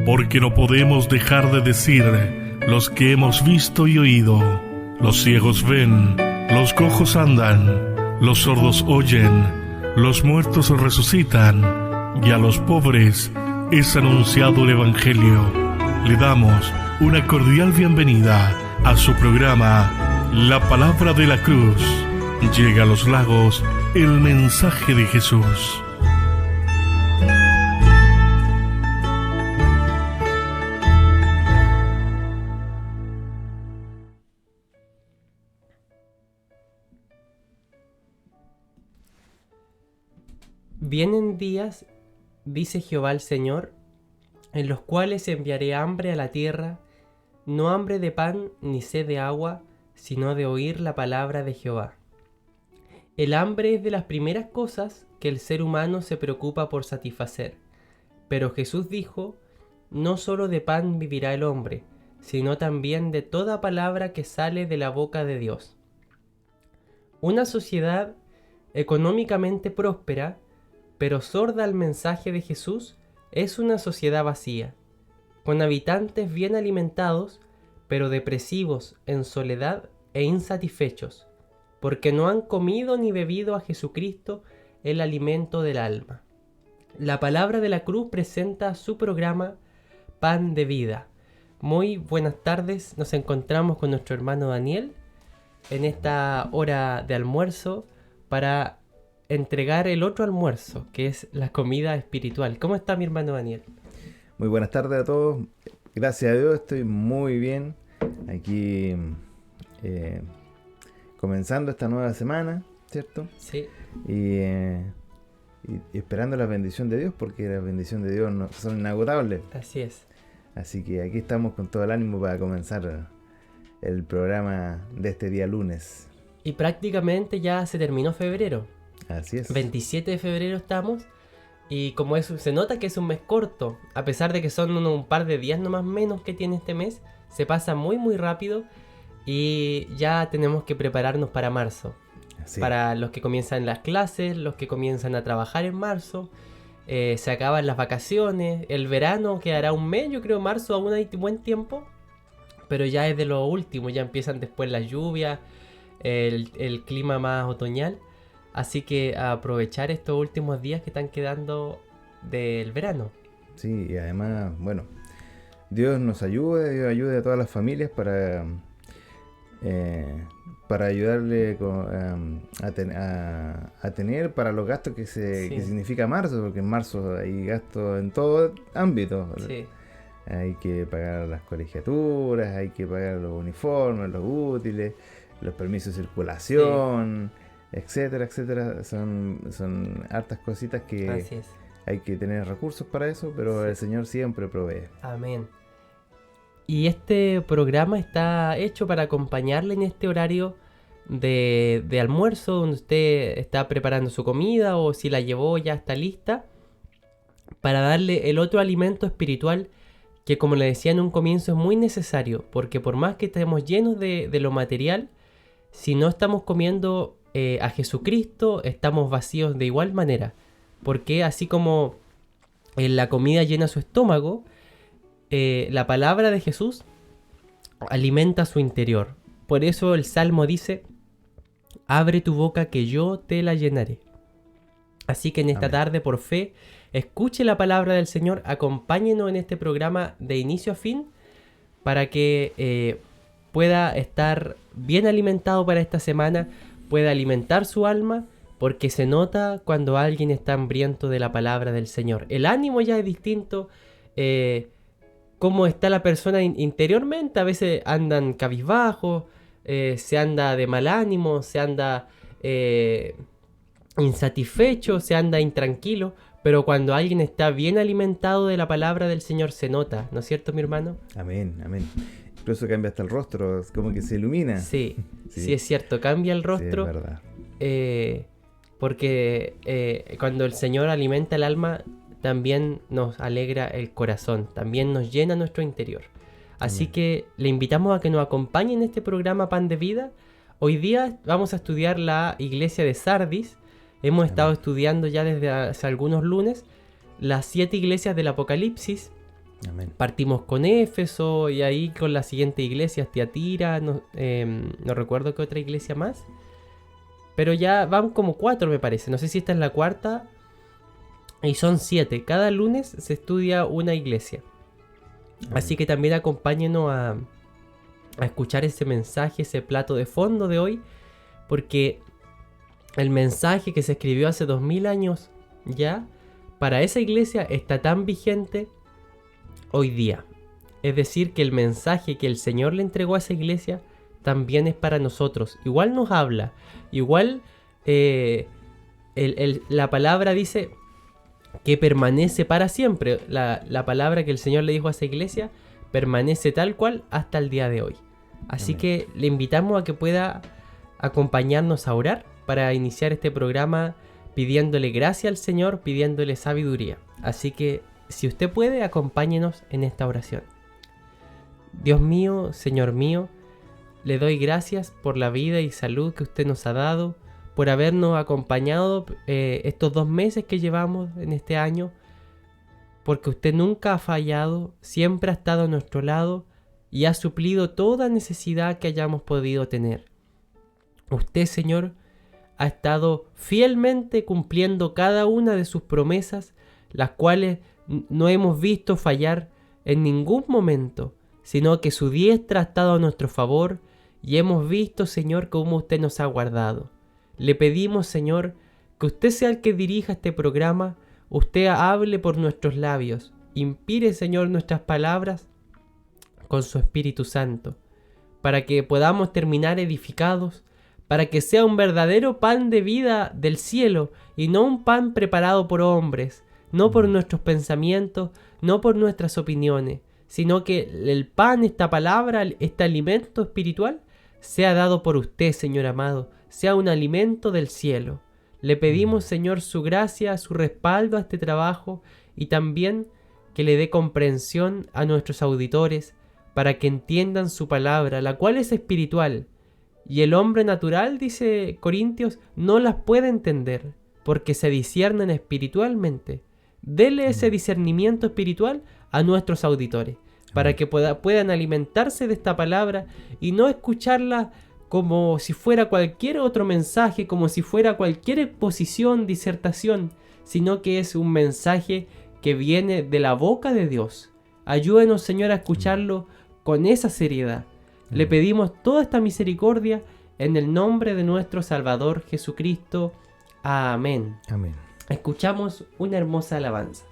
porque no podemos dejar de decir los que hemos visto y oído. Los ciegos ven, los cojos andan, los sordos oyen, los muertos resucitan, y a los pobres es anunciado el Evangelio. Le damos una cordial bienvenida a su programa La Palabra de la Cruz. Llega a los lagos el mensaje de Jesús. Vienen días, dice Jehová el Señor, en los cuales enviaré hambre a la tierra, no hambre de pan ni sed de agua, sino de oír la palabra de Jehová. El hambre es de las primeras cosas que el ser humano se preocupa por satisfacer. Pero Jesús dijo, no solo de pan vivirá el hombre, sino también de toda palabra que sale de la boca de Dios. Una sociedad económicamente próspera, pero sorda al mensaje de Jesús, es una sociedad vacía, con habitantes bien alimentados, pero depresivos en soledad e insatisfechos, porque no han comido ni bebido a Jesucristo, el alimento del alma. La Palabra de la Cruz presenta su programa Pan de Vida. Muy buenas tardes, nos encontramos con nuestro hermano Daniel en esta hora de almuerzo para entregar el otro almuerzo, que es la comida espiritual. ¿Cómo está mi hermano Daniel? Muy buenas tardes a todos. Gracias a Dios estoy muy bien. Aquí comenzando esta nueva semana, ¿cierto? Sí. Y esperando la bendición de Dios, porque las bendiciones de Dios son inagotables. Así es. Así que aquí estamos con todo el ánimo para comenzar el programa de este día lunes. Y prácticamente ya se terminó febrero. Así es. 27 de febrero estamos. Y como eso, se nota que es un mes corto, a pesar de que son un par de días nomás menos que tiene este mes, se pasa muy muy rápido y ya tenemos que prepararnos para marzo. Así. Para los que comienzan las clases, los que comienzan a trabajar en marzo, se acaban las vacaciones, el verano quedará un mes, yo creo marzo aún hay buen tiempo, pero ya es de lo último, ya empiezan después las lluvias, el clima más otoñal. Así que a aprovechar estos últimos días que están quedando del verano. Sí, y además, bueno, Dios nos ayude, Dios ayude a todas las familias para ayudarle a tener para los gastos que significa marzo, porque en marzo hay gastos en todo ámbito. Sí. Hay que pagar las colegiaturas, hay que pagar los uniformes, los útiles, los permisos de circulación. Sí. Etcétera, etcétera, son hartas cositas que hay que tener recursos para eso, pero el Señor siempre provee. Amén. Y este programa está hecho para acompañarle en este horario de almuerzo, donde usted está preparando su comida o si la llevó ya está lista, para darle el otro alimento espiritual que, como le decía en un comienzo, es muy necesario, porque por más que estemos llenos de lo material, si no estamos comiendo a Jesucristo, estamos vacíos de igual manera, porque así como la comida llena su estómago, la palabra de Jesús alimenta su interior. Por eso el Salmo dice, abre tu boca que yo te la llenaré. Así que en esta tarde, por fe, escuche la palabra del Señor, acompáñenos en este programa de inicio a fin, para que pueda estar bien alimentado para esta semana, pueda alimentar su alma, porque se nota cuando alguien está hambriento de la palabra del Señor. El ánimo ya es distinto, cómo está la persona interiormente. A veces andan cabizbajos, se anda de mal ánimo, se anda insatisfecho, se anda intranquilo, pero cuando alguien está bien alimentado de la palabra del Señor se nota, ¿no es cierto, mi hermano? Amén, amén. Incluso cambia hasta el rostro, es como que se ilumina. Sí, sí es cierto, cambia el rostro. Sí, es verdad. Porque cuando el Señor alimenta el alma, también nos alegra el corazón, también nos llena nuestro interior. Así que le invitamos a que nos acompañe en este programa Pan de Vida. Hoy día vamos a estudiar la iglesia de Sardis. Hemos estado estudiando ya desde hace algunos lunes las 7 iglesias del Apocalipsis. Amén. Partimos con Éfeso y ahí con las siguientes iglesias, Tiatira, no recuerdo qué otra iglesia más. Pero ya van como 4 me parece, no sé si esta es la cuarta. Y son 7, cada lunes se estudia una iglesia. Así que también acompáñenos a escuchar ese mensaje, ese plato de fondo de hoy. Porque el mensaje que se escribió hace 2000 años ya, para esa iglesia está tan vigente hoy día. Es decir, que el mensaje que el Señor le entregó a esa iglesia también es para nosotros. Igual nos habla, igual la palabra dice que permanece para siempre. La palabra que el Señor le dijo a esa iglesia permanece tal cual hasta el día de hoy. Así Amén. que le invitamos a que pueda acompañarnos a orar para iniciar este programa pidiéndole gracia al Señor, pidiéndole sabiduría. Así que si usted puede, acompáñenos en esta oración. Dios mío, Señor mío, le doy gracias por la vida y salud que usted nos ha dado, por habernos acompañado estos 2 meses que llevamos en este año, porque usted nunca ha fallado, siempre ha estado a nuestro lado y ha suplido toda necesidad que hayamos podido tener. Usted, Señor, ha estado fielmente cumpliendo cada una de sus promesas, las cuales no hemos visto fallar en ningún momento, sino que su diestra ha estado a nuestro favor y hemos visto, Señor, cómo usted nos ha guardado. Le pedimos, Señor, que usted sea el que dirija este programa, usted hable por nuestros labios, inspire, Señor, nuestras palabras con su Espíritu Santo, para que podamos terminar edificados, para que sea un verdadero pan de vida del cielo y no un pan preparado por hombres, no por nuestros pensamientos, no por nuestras opiniones, sino que el pan, esta palabra, este alimento espiritual, sea dado por usted, Señor amado, sea un alimento del cielo. Le pedimos, Señor, su gracia, su respaldo a este trabajo y también que le dé comprensión a nuestros auditores para que entiendan su palabra, la cual es espiritual. Y el hombre natural, dice Corintios, no las puede entender porque se disciernen espiritualmente. Dele ese discernimiento espiritual a nuestros auditores para que puedan alimentarse de esta palabra y no escucharla como si fuera cualquier otro mensaje, como si fuera cualquier exposición, disertación, sino que es un mensaje que viene de la boca de Dios. Ayúdenos, Señor, a escucharlo con esa seriedad. Le pedimos toda esta misericordia en el nombre de nuestro Salvador Jesucristo. Amén. Amén. Escuchamos una hermosa alabanza.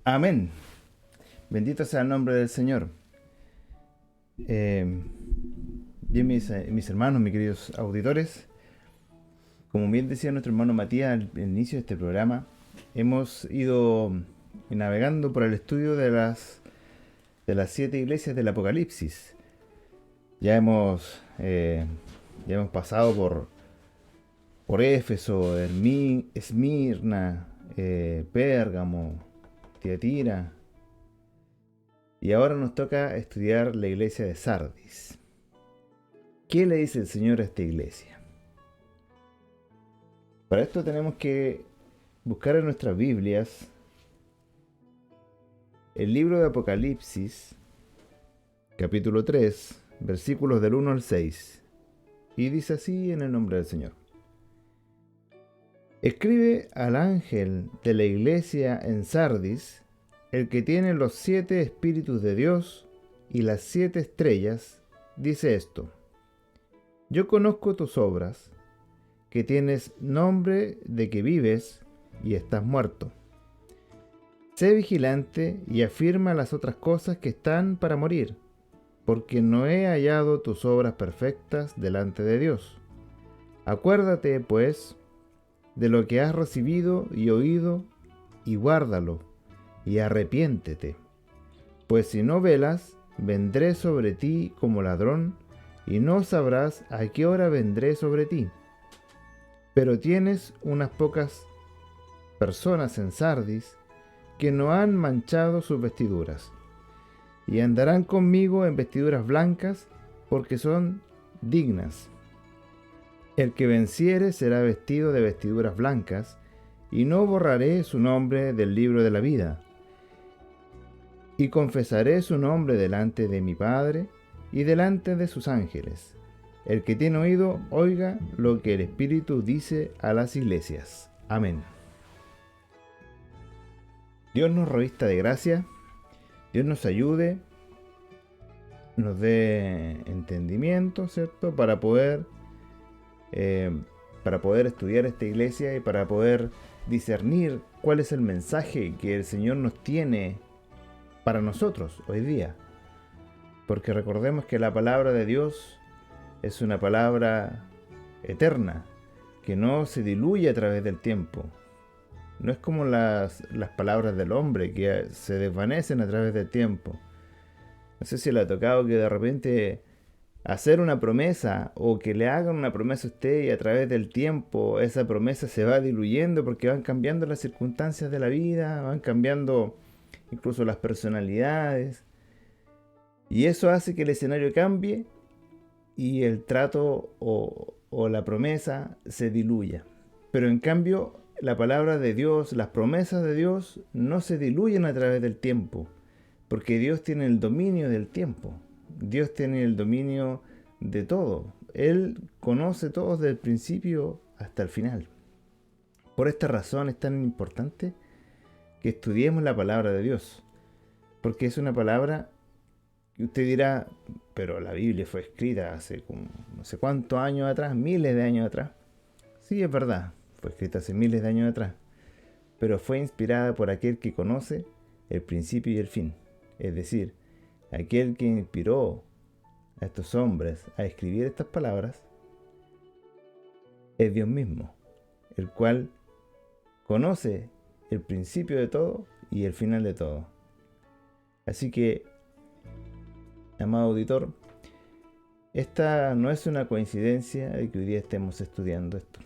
Amén. Bendito sea el nombre del Señor. Bien, mis hermanos, mis queridos auditores, como bien decía nuestro hermano Matías al inicio de este programa, hemos ido navegando por el estudio de las 7 iglesias del Apocalipsis. Ya hemos pasado por Éfeso, Esmirna, Pérgamo, Tiatira, y ahora nos toca estudiar la iglesia de Sardis. ¿Qué le dice el Señor a esta iglesia? Para esto tenemos que buscar en nuestras Biblias el libro de Apocalipsis, capítulo 3, versículos del 1 al 6, y dice así en el nombre del Señor. Escribe al ángel de la iglesia en Sardis, el que tiene los 7 espíritus de Dios y las 7 estrellas, dice esto: Yo conozco tus obras, que tienes nombre de que vives y estás muerto. Sé vigilante y afirma las otras cosas que están para morir, porque no he hallado tus obras perfectas delante de Dios. Acuérdate, pues, de lo que has recibido y oído, y guárdalo, y arrepiéntete. Pues si no velas, vendré sobre ti como ladrón, y no sabrás a qué hora vendré sobre ti. Pero tienes unas pocas personas en Sardis que no han manchado sus vestiduras, y andarán conmigo en vestiduras blancas, porque son dignas. El que venciere será vestido de vestiduras blancas, y no borraré su nombre del libro de la vida. Y confesaré su nombre delante de mi Padre y delante de sus ángeles. El que tiene oído, oiga lo que el Espíritu dice a las iglesias. Amén. Dios nos revista de gracia, Dios nos ayude, nos dé entendimiento, ¿cierto? Para poder estudiar esta iglesia y para poder discernir cuál es el mensaje que el Señor nos tiene para nosotros hoy día. Porque recordemos que la palabra de Dios es una palabra eterna, que no se diluye a través del tiempo. No es como las palabras del hombre, que se desvanecen a través del tiempo. No sé si le ha tocado que de repente hacer una promesa o que le hagan una promesa a usted y a través del tiempo esa promesa se va diluyendo porque van cambiando las circunstancias de la vida, van cambiando incluso las personalidades. Y eso hace que el escenario cambie y el trato o la promesa se diluya. Pero en cambio, la palabra de Dios, las promesas de Dios no se diluyen a través del tiempo, porque Dios tiene el dominio del tiempo. Dios tiene el dominio de todo. Él conoce todo desde el principio hasta el final. Por esta razón es tan importante que estudiemos la palabra de Dios, porque es una palabra que usted dirá, pero la Biblia fue escrita hace como no sé cuántos años atrás, miles de años atrás. Sí, es verdad, fue escrita hace miles de años atrás, pero fue inspirada por aquel que conoce el principio y el fin. Es decir, aquel que inspiró a estos hombres a escribir estas palabras es Dios mismo, el cual conoce el principio de todo y el final de todo. Así que, amado auditor, esta no es una coincidencia de que hoy día estemos estudiando esto.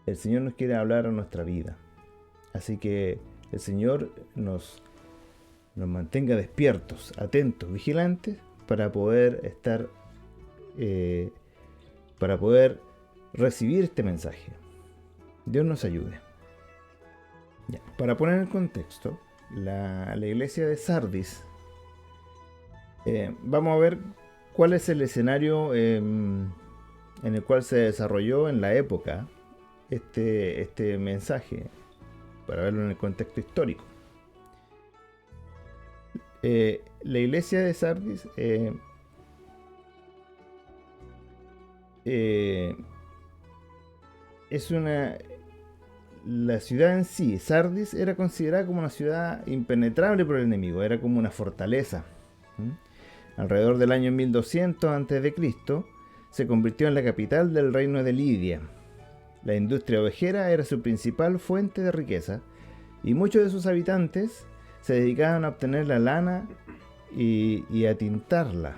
El Señor nos quiere hablar a nuestra vida. Así que el Señor nos mantenga despiertos, atentos, vigilantes, para poder estar, para poder recibir este mensaje. Dios nos ayude. Ya, para poner en contexto, la iglesia de Sardis, vamos a ver cuál es el escenario en el cual se desarrolló en la época este mensaje, para verlo en el contexto histórico. La iglesia de Sardis es la ciudad en sí, Sardis, era considerada como una ciudad impenetrable por el enemigo, era como una fortaleza. Alrededor del año 1200 a.C., se convirtió en la capital del reino de Lidia. La industria ovejera era su principal fuente de riqueza, y muchos de sus habitantes se dedicaban a obtener la lana y a tintarla,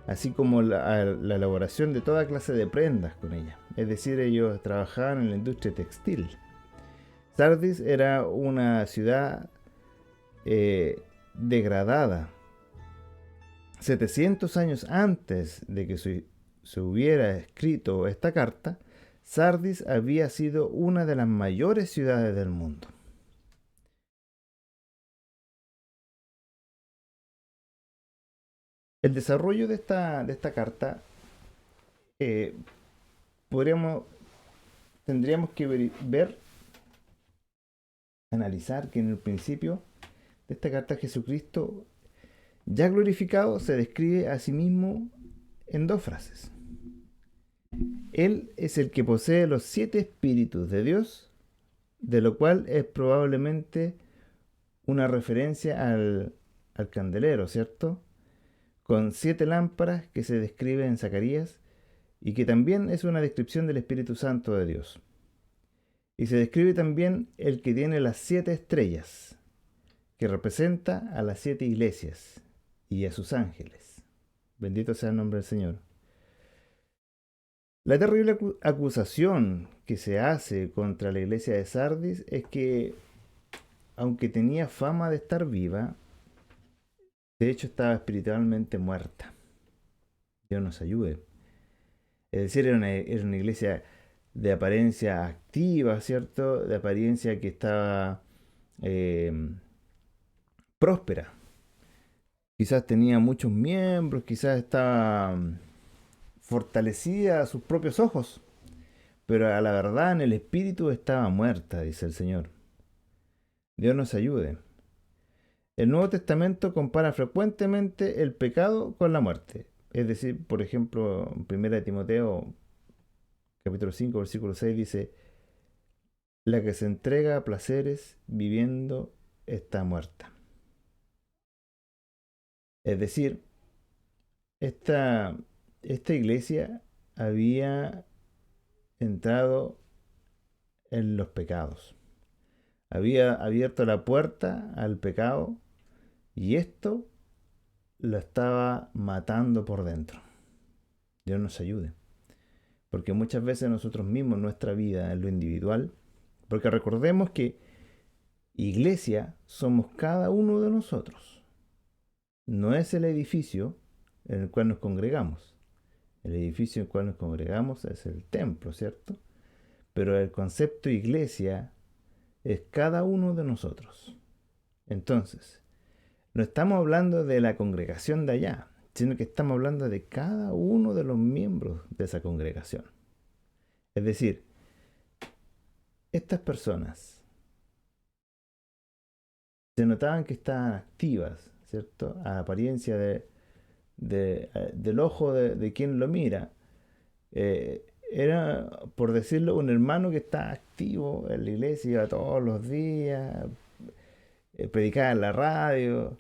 así como la elaboración de toda clase de prendas con ella. Es decir, ellos trabajaban en la industria textil. Sardis era una ciudad degradada. 700 años antes de que se hubiera escrito esta carta, Sardis había sido una de las mayores ciudades del mundo. El desarrollo de esta carta tendríamos que analizar que en el principio de esta carta Jesucristo, ya glorificado, se describe a sí mismo en 2 frases. Él es el que posee los 7 espíritus de Dios, de lo cual es probablemente una referencia al candelero, ¿cierto? Con 7 lámparas que se describe en Zacarías y que también es una descripción del Espíritu Santo de Dios. Y se describe también el que tiene las 7 estrellas, que representa a las 7 iglesias y a sus ángeles. Bendito sea el nombre del Señor. La terrible acusación que se hace contra la iglesia de Sardis es que, aunque tenía fama de estar viva, de hecho estaba espiritualmente muerta. Dios nos ayude. Es decir, era una iglesia de apariencia activa, ¿cierto? De apariencia que estaba próspera. Quizás tenía muchos miembros, quizás estaba fortalecida a sus propios ojos, pero a la verdad en el espíritu estaba muerta, dice el Señor. Dios nos ayude. El Nuevo Testamento compara frecuentemente el pecado con la muerte. Es decir, por ejemplo, en 1 Timoteo capítulo 5, versículo 6 dice: la que se entrega a placeres viviendo está muerta. Es decir, esta iglesia había entrado en los pecados. Había abierto la puerta al pecado y esto lo estaba matando por dentro. Dios nos ayude. Porque muchas veces nosotros mismos, nuestra vida en lo individual, porque recordemos que iglesia somos cada uno de nosotros. No es el edificio en el cual nos congregamos. El edificio en el cual nos congregamos es el templo, ¿cierto? Pero el concepto iglesia es cada uno de nosotros. Entonces, no estamos hablando de la congregación de allá, sino que estamos hablando de cada uno de los miembros de esa congregación. Es decir, estas personas se notaban que estaban activas, ¿cierto? A apariencia del ojo de quien lo mira. Era, por decirlo, un hermano que está activo en la iglesia, iba todos los días, predicaba en la radio,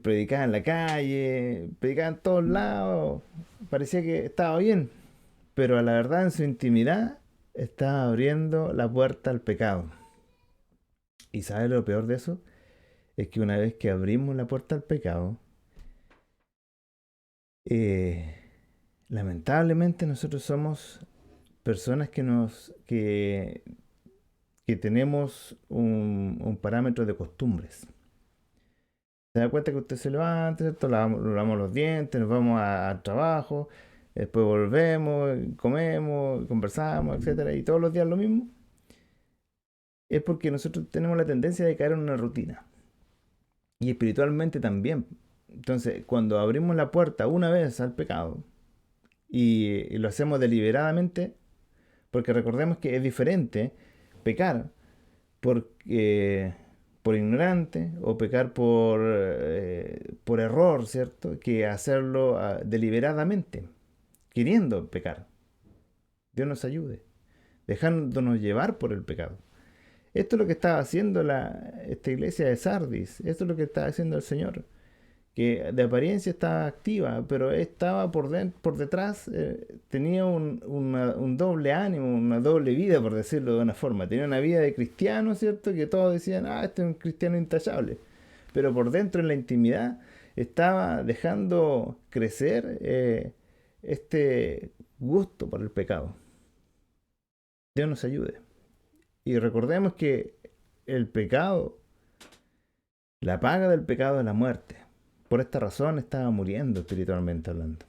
predicaba en la calle, predicaba en todos lados, parecía que estaba bien, pero a la verdad en su intimidad estaba abriendo la puerta al pecado. ¿Y sabe lo peor de eso? Es que una vez que abrimos la puerta al pecado, lamentablemente nosotros somos personas que tenemos un parámetro de costumbres. Se da cuenta que usted se levanta, ¿cierto? Lavamos los dientes, nos vamos al trabajo, después volvemos, comemos, conversamos, etcétera, y todos los días lo mismo. Es porque nosotros tenemos la tendencia de caer en una rutina. Y espiritualmente también. Entonces, cuando abrimos la puerta una vez al pecado y lo hacemos deliberadamente, porque recordemos que es diferente pecar por ignorante o pecar por error, ¿cierto? Que hacerlo deliberadamente, queriendo pecar. Dios nos ayude. dejándonos llevar por el pecado. Esto es lo que estaba haciendo esta iglesia de Sardis, esto es lo que estaba haciendo el Señor, que de apariencia estaba activa, pero estaba por detrás, tenía un doble ánimo, una doble vida, por decirlo de una forma. Tenía una vida de cristiano, ¿cierto? Que todos decían, este es un cristiano intachable. Pero por dentro, en la intimidad, estaba dejando crecer este gusto por el pecado. Dios nos ayude. Y recordemos que el pecado, la paga del pecado es la muerte. Por esta razón estaba muriendo espiritualmente hablando.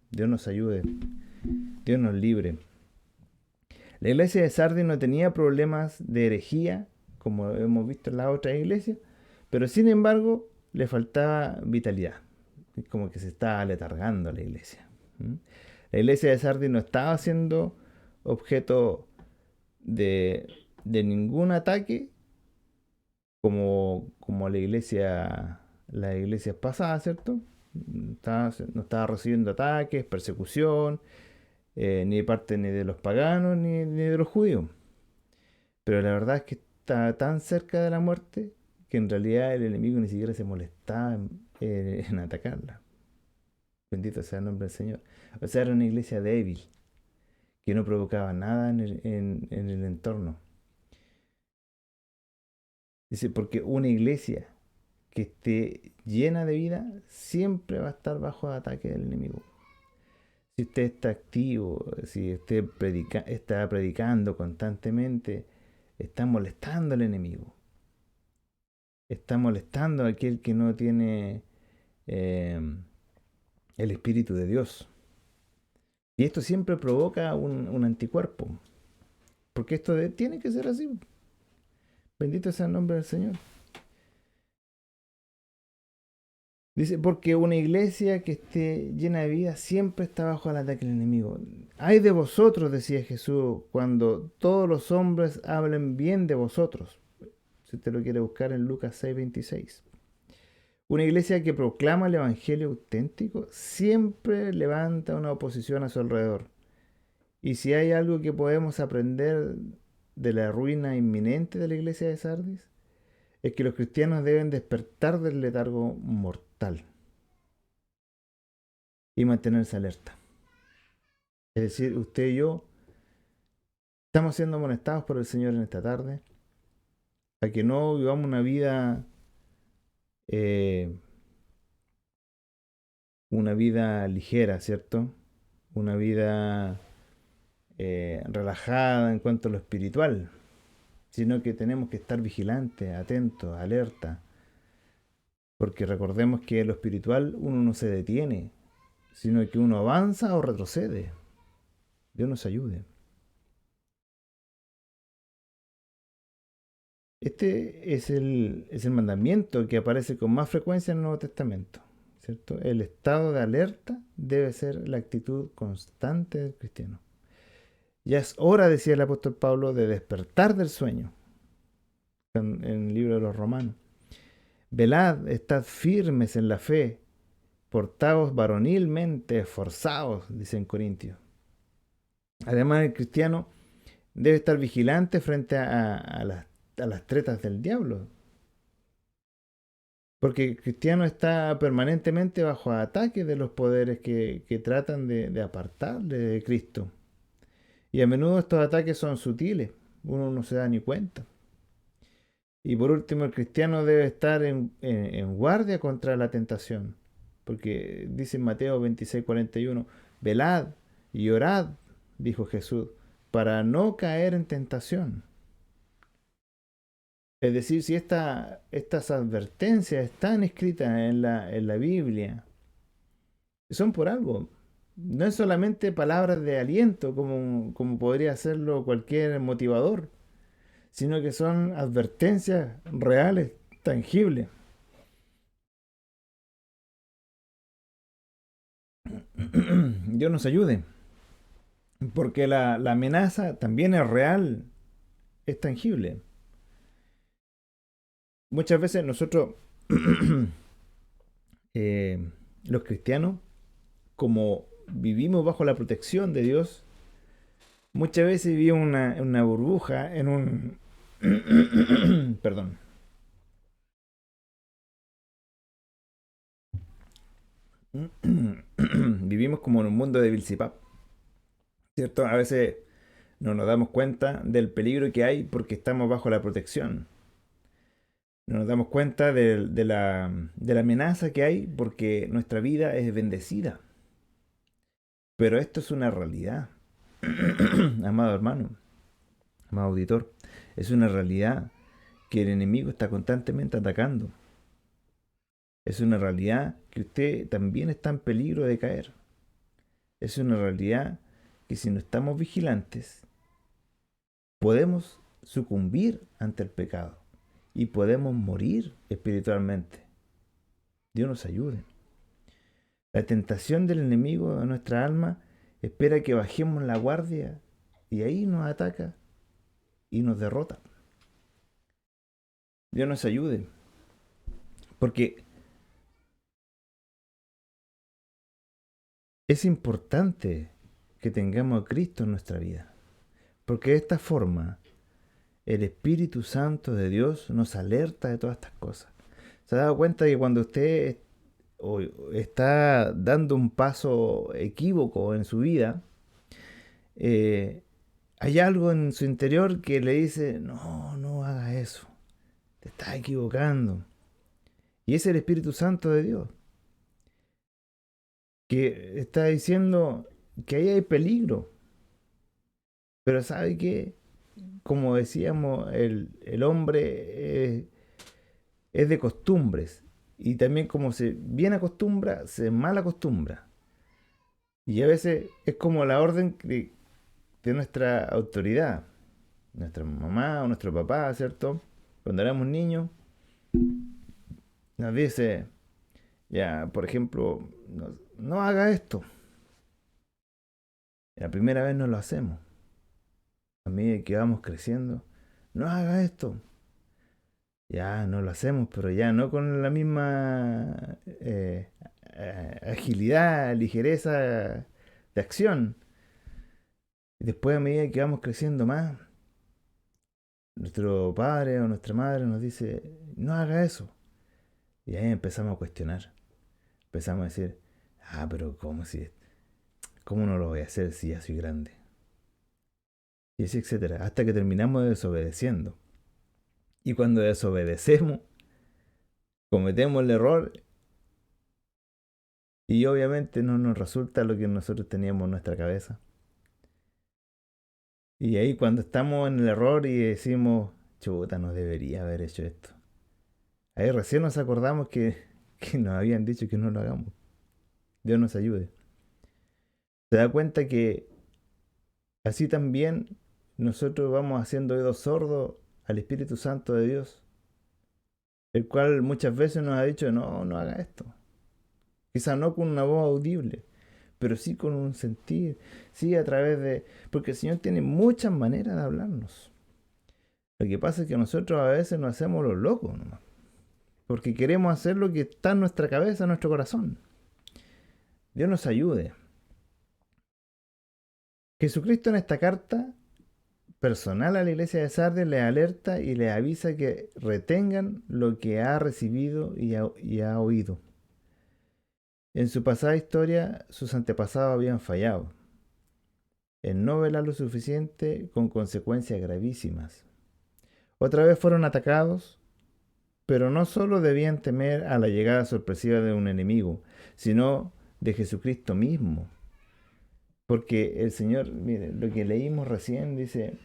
Dios nos ayude. Dios nos libre. La iglesia de Sardis no tenía problemas de herejía, como hemos visto en las otras iglesias, pero sin embargo le faltaba vitalidad. Es como que se estaba letargando la iglesia. La iglesia de Sardis no estaba siendo objeto de ningún ataque como las iglesias pasadas, ¿cierto? No estaba recibiendo ataques, persecución, ni de parte ni de los paganos ni de los judíos. Pero la verdad es que estaba tan cerca de la muerte que en realidad el enemigo ni siquiera se molestaba en atacarla. Bendito sea el nombre del Señor. O sea, era una iglesia débil, que no provocaba nada en el entorno. Dice, porque una iglesia que esté llena de vida siempre va a estar bajo ataque del enemigo. Si usted está activo, si usted está predicando constantemente, está molestando al enemigo. Está molestando a aquel que no tiene el Espíritu de Dios. Y esto siempre provoca un anticuerpo. Porque esto tiene que ser así. Bendito sea el nombre del Señor. Dice, porque una iglesia que esté llena de vida siempre está bajo el ataque del enemigo. Ay de vosotros, decía Jesús, cuando todos los hombres hablen bien de vosotros. Si usted lo quiere buscar en Lucas 6:26. Una iglesia que proclama el evangelio auténtico siempre levanta una oposición a su alrededor. Y si hay algo que podemos aprender de la ruina inminente de la iglesia de Sardis, es que los cristianos deben despertar del letargo mortal y mantenerse alerta. Es decir, usted y yo estamos siendo amonestados por el Señor en esta tarde a que no vivamos una vida ligera, ¿cierto? Una vida relajada en cuanto a lo espiritual, sino que tenemos que estar vigilantes, atentos, alerta, porque recordemos que en lo espiritual uno no se detiene, sino que uno avanza o retrocede. Dios nos ayude. Este es el mandamiento que aparece con más frecuencia en el Nuevo Testamento, ¿cierto? El estado de alerta debe ser la actitud constante del cristiano. Ya es hora, decía el apóstol Pablo, de despertar del sueño, en el libro de los Romanos. Velad, estad firmes en la fe, portaos varonilmente esforzados, dice en Corintios. Además, el cristiano debe estar vigilante frente a las tretas del diablo, porque el cristiano está permanentemente bajo ataque de los poderes que tratan de apartarle de Cristo. Y a menudo estos ataques son sutiles, uno no se da ni cuenta. Y por último, el cristiano debe estar en guardia contra la tentación, porque dice en Mateo 26:41, velad y orad, dijo Jesús, para no caer en tentación. Es decir, si estas advertencias están escritas en la Biblia, son por algo. No es solamente palabras de aliento, como podría hacerlo cualquier motivador, sino que son advertencias reales, tangibles. Dios nos ayude, porque la amenaza también es real, es tangible. Muchas veces nosotros, los cristianos, como vivimos bajo la protección de Dios, Muchas veces viví una burbuja, en un... Perdón. Vivimos como en un mundo de Vilsipap, ¿cierto? A veces no nos damos cuenta del peligro que hay porque estamos bajo la protección. No nos damos cuenta de la amenaza que hay porque nuestra vida es bendecida. Pero esto es una realidad, amado hermano, amado auditor. Es una realidad que el enemigo está constantemente atacando. Es una realidad que usted también está en peligro de caer. Es una realidad que si no estamos vigilantes, podemos sucumbir ante el pecado y podemos morir espiritualmente. Dios nos ayude. La tentación del enemigo a nuestra alma espera que bajemos la guardia y ahí nos ataca y nos derrota. Dios nos ayude. Porque es importante que tengamos a Cristo en nuestra vida. Porque de esta forma el Espíritu Santo de Dios nos alerta de todas estas cosas. ¿Se ha dado cuenta que cuando usted está dando un paso equívoco en su vida, hay algo en su interior que le dice, no, no hagas eso, te estás equivocando? Y es el Espíritu Santo de Dios que está diciendo que ahí hay peligro. Pero ¿sabe qué? Como decíamos, el hombre es de costumbres. Y también como se bien acostumbra, se mal acostumbra. Y a veces es como la orden de nuestra autoridad. Nuestra mamá o nuestro papá, ¿cierto? Cuando éramos niños, nos dice, ya, por ejemplo, no haga esto. La primera vez no lo hacemos. A medida que vamos creciendo, no haga esto. Ya no lo hacemos, pero ya no con la misma agilidad, ligereza de acción. Y después, a medida que vamos creciendo más, nuestro padre o nuestra madre nos dice, no haga eso. Y ahí empezamos a cuestionar. Empezamos a decir, pero ¿cómo no lo voy a hacer si ya soy grande? Y así, etcétera. Hasta que terminamos desobedeciendo. Y cuando desobedecemos, cometemos el error y obviamente no nos resulta lo que nosotros teníamos en nuestra cabeza. Y ahí cuando estamos en el error y decimos, chuta, no debería haber hecho esto. Ahí recién nos acordamos que nos habían dicho que no lo hagamos. Dios nos ayude. Se da cuenta que así también nosotros vamos haciendo oídos sordos al Espíritu Santo de Dios, el cual muchas veces nos ha dicho, no, no haga esto. Quizás no con una voz audible, pero sí con un sentir, sí a través de... Porque el Señor tiene muchas maneras de hablarnos. Lo que pasa es que nosotros a veces nos hacemos los locos nomás, porque queremos hacer lo que está en nuestra cabeza, en nuestro corazón. Dios nos ayude. Jesucristo en esta carta personal a la iglesia de Sardes les alerta y les avisa que retengan lo que ha recibido y ha oído. En su pasada historia, sus antepasados habían fallado en no velar lo suficiente, con consecuencias gravísimas. Otra vez fueron atacados, pero no solo debían temer a la llegada sorpresiva de un enemigo, sino de Jesucristo mismo. Porque el Señor, mire, lo que leímos recién dice,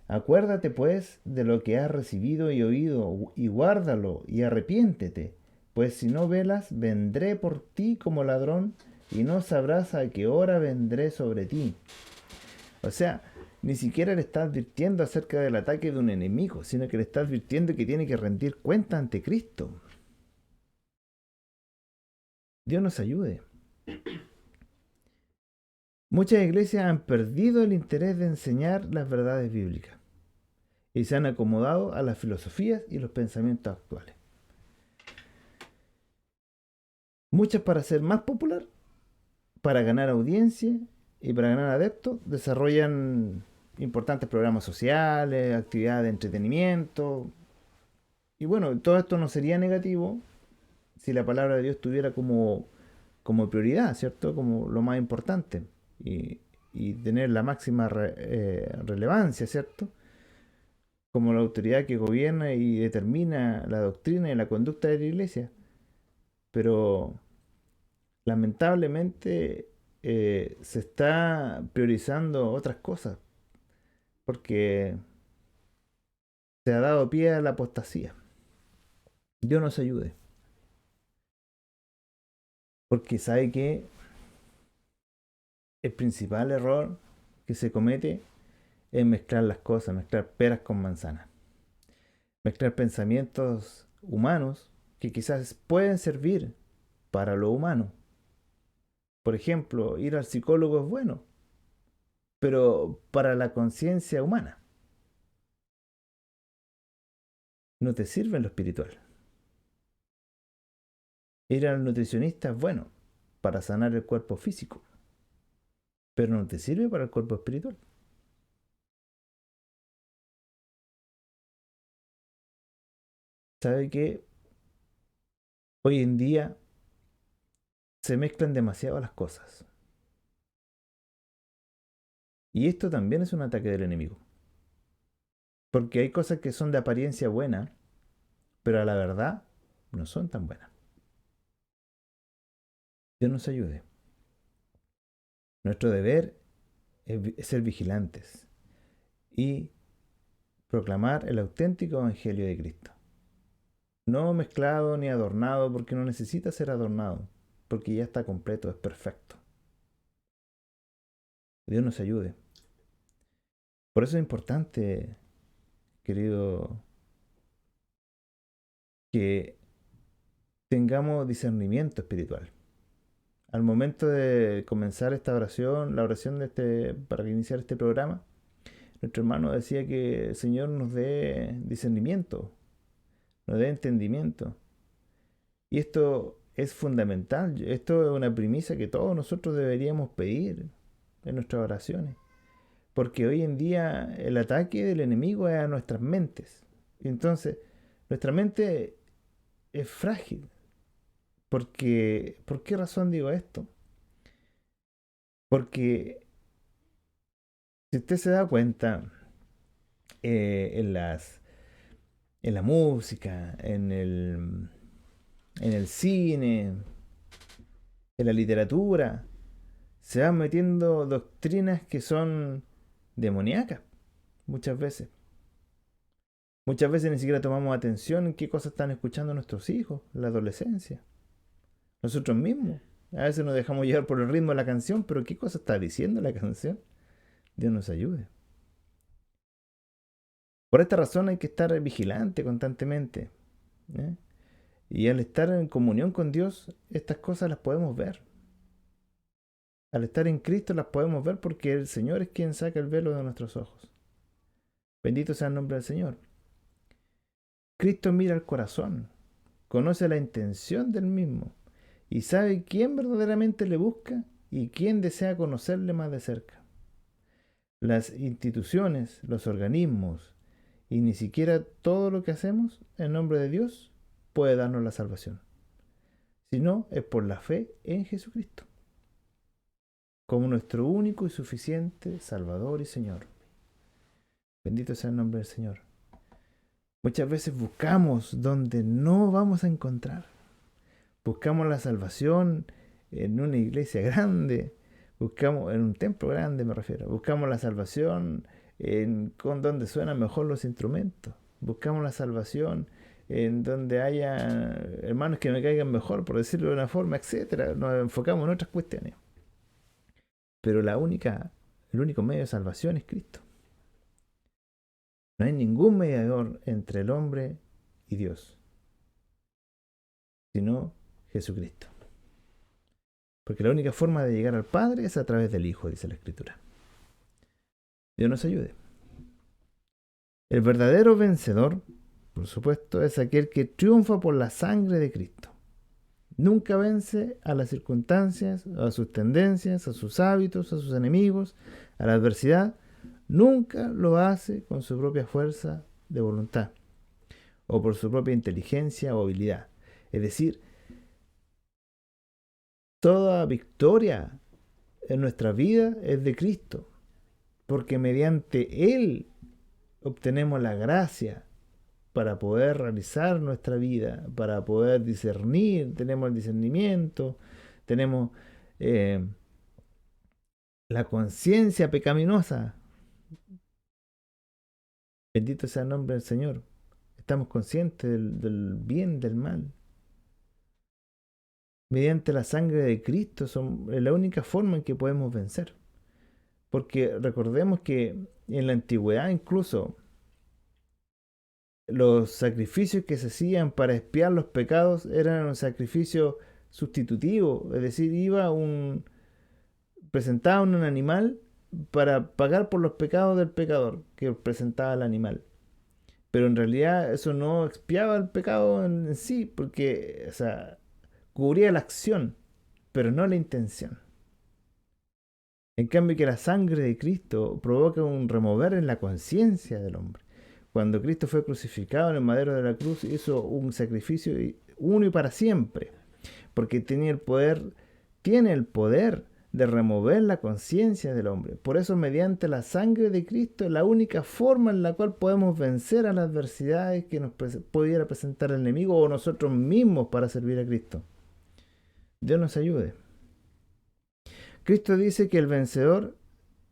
acuérdate pues de lo que has recibido y oído, y guárdalo, y arrepiéntete, pues si no velas, vendré por ti como ladrón, y no sabrás a qué hora vendré sobre ti. O sea, ni siquiera le está advirtiendo acerca del ataque de un enemigo, sino que le está advirtiendo que tiene que rendir cuenta ante Cristo. Dios nos ayude. Muchas iglesias han perdido el interés de enseñar las verdades bíblicas y se han acomodado a las filosofías y los pensamientos actuales. Muchas para ser más popular, para ganar audiencia y para ganar adeptos desarrollan importantes programas sociales, actividades de entretenimiento. Y bueno, todo esto no sería negativo si la palabra de Dios tuviera como prioridad, ¿cierto? Como lo más importante y tener la máxima relevancia, ¿cierto? Como la autoridad que gobierna y determina la doctrina y la conducta de la iglesia. Pero lamentablemente se está priorizando otras cosas porque se ha dado pie a la apostasía. Dios nos ayude. Porque sabe que el principal error que se comete es mezclar las cosas, mezclar peras con manzanas. Mezclar pensamientos humanos que quizás pueden servir para lo humano. Por ejemplo, ir al psicólogo es bueno, pero para la conciencia humana no te sirve en lo espiritual. Ir al nutricionista es bueno para sanar el cuerpo físico, pero no te sirve para el cuerpo espiritual. ¿Sabe que hoy en día se mezclan demasiado las cosas? Y esto también es un ataque del enemigo. Porque hay cosas que son de apariencia buena, pero a la verdad no son tan buenas. Dios nos ayude. Nuestro deber es ser vigilantes y proclamar el auténtico evangelio de Cristo. No mezclado ni adornado, porque no necesita ser adornado, porque ya está completo, es perfecto. Dios nos ayude. Por eso es importante, querido, que tengamos discernimiento espiritual. Al momento de comenzar esta oración, la oración para iniciar este programa, nuestro hermano decía que el Señor nos dé discernimiento, nos dé entendimiento. Y esto es fundamental. Esto es una premisa que todos nosotros deberíamos pedir en nuestras oraciones. Porque hoy en día el ataque del enemigo es a nuestras mentes. Y entonces, nuestra mente es frágil. Porque, ¿por qué razón digo esto? Porque si usted se da cuenta, en la música, en el cine, en la literatura, se van metiendo doctrinas que son demoníacas, muchas veces. Muchas veces ni siquiera tomamos atención en qué cosas están escuchando nuestros hijos, en la adolescencia. Nosotros mismos. A veces nos dejamos llevar por el ritmo de la canción, pero ¿qué cosa está diciendo la canción? Dios nos ayude. Por esta razón hay que estar vigilante constantemente, ¿eh? Y al estar en comunión con Dios, estas cosas las podemos ver. Al estar en Cristo las podemos ver porque el Señor es quien saca el velo de nuestros ojos. Bendito sea el nombre del Señor. Cristo mira el corazón, conoce la intención del mismo y sabe quién verdaderamente le busca y quién desea conocerle más de cerca. Las instituciones, los organismos y ni siquiera todo lo que hacemos en nombre de Dios puede darnos la salvación. Si no, es por la fe en Jesucristo, como nuestro único y suficiente Salvador y Señor. Bendito sea el nombre del Señor. Muchas veces buscamos donde no vamos a encontrar. Buscamos la salvación en una iglesia grande, buscamos en un templo grande, me refiero. Buscamos la salvación con donde suenan mejor los instrumentos. Buscamos la salvación en donde haya hermanos que me caigan mejor, por decirlo de una forma, etcétera. Nos enfocamos en otras cuestiones. Pero el único medio de salvación es Cristo. No hay ningún mediador entre el hombre y Dios, sino Jesucristo. Porque la única forma de llegar al Padre es a través del Hijo, dice la Escritura. Dios nos ayude. El verdadero vencedor, por supuesto, es aquel que triunfa por la sangre de Cristo. Nunca vence a las circunstancias, a sus tendencias, a sus hábitos, a sus enemigos, a la adversidad. Nunca lo hace con su propia fuerza de voluntad o por su propia inteligencia o habilidad. Es decir, toda victoria en nuestra vida es de Cristo, porque mediante Él obtenemos la gracia para poder realizar nuestra vida, para poder discernir, tenemos el discernimiento, tenemos la conciencia pecaminosa. Bendito sea el nombre del Señor. Estamos conscientes del bien, del mal. Mediante la sangre de Cristo es la única forma en que podemos vencer. Porque recordemos que en la antigüedad incluso los sacrificios que se hacían para expiar los pecados eran un sacrificio sustitutivo, es decir, presentaban un animal para pagar por los pecados del pecador que presentaba el animal. Pero en realidad eso no expiaba el pecado en sí, porque, o sea, cubría la acción, pero no la intención. En cambio que la sangre de Cristo provoca un remover en la conciencia del hombre. Cuando Cristo fue crucificado en el madero de la cruz, hizo un sacrificio uno y para siempre, porque tiene el poder de remover la conciencia del hombre. Por eso, mediante la sangre de Cristo, es la única forma en la cual podemos vencer a las adversidades que nos pudiera presentar el enemigo o nosotros mismos para servir a Cristo. Dios nos ayude. Cristo dice que el vencedor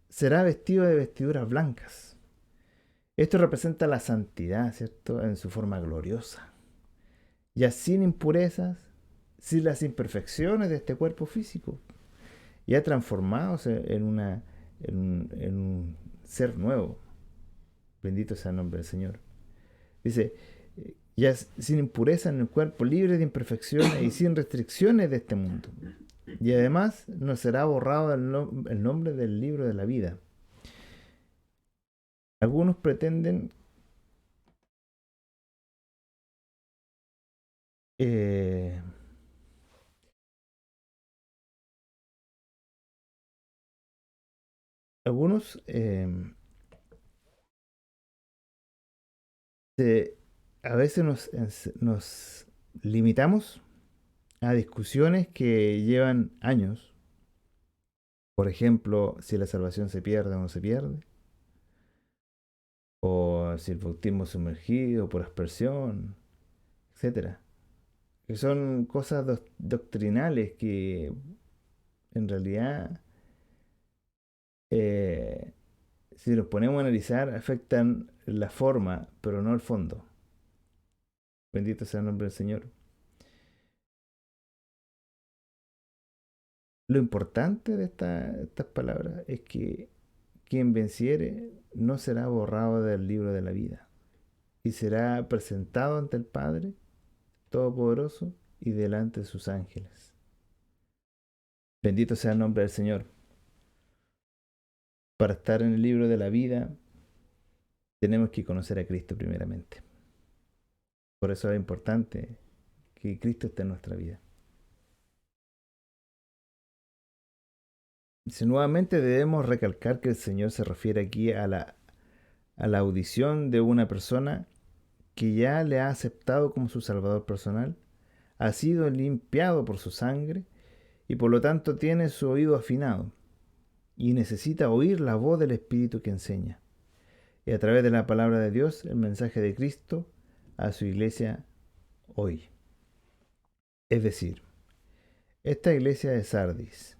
será vestido de vestiduras blancas. Esto representa la santidad, ¿cierto? En su forma gloriosa. Ya sin impurezas, sin las imperfecciones de este cuerpo físico. Ya transformados en un ser nuevo. Bendito sea el nombre del Señor. Dice, ya sin impureza en el cuerpo, libre de imperfecciones y sin restricciones de este mundo. Y además no será borrado el nombre del libro de la vida. Algunos pretenden algunos a veces nos limitamos a discusiones que llevan años. Por ejemplo, si la salvación se pierde o no se pierde, o si el bautismo es sumergido por aspersión, etcétera. Que son cosas doctrinales que en realidad, si nos ponemos a analizar, afectan la forma, pero no el fondo. Bendito sea el nombre del Señor. Lo importante de estas palabras es que quien venciere no será borrado del libro de la vida y será presentado ante el Padre Todopoderoso y delante de sus ángeles. Bendito sea el nombre del Señor. Para estar en el libro de la vida tenemos que conocer a Cristo primeramente. Por eso es importante que Cristo esté en nuestra vida. Dice, nuevamente debemos recalcar que el Señor se refiere aquí a la audición de una persona que ya le ha aceptado como su Salvador personal, ha sido limpiado por su sangre y por lo tanto tiene su oído afinado y necesita oír la voz del Espíritu que enseña. Y a través de la palabra de Dios, el mensaje de Cristo a su iglesia hoy. Es decir, esta iglesia de Sardis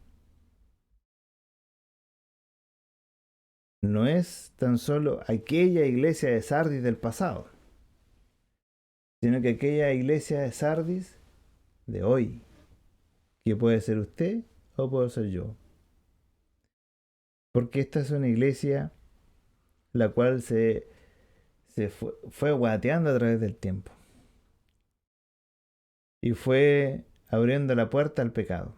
no es tan solo aquella iglesia de Sardis del pasado, sino que aquella iglesia de Sardis de hoy, que puede ser usted o puedo ser yo. Porque esta es una iglesia la cual se fue guateando a través del tiempo y fue abriendo la puerta al pecado.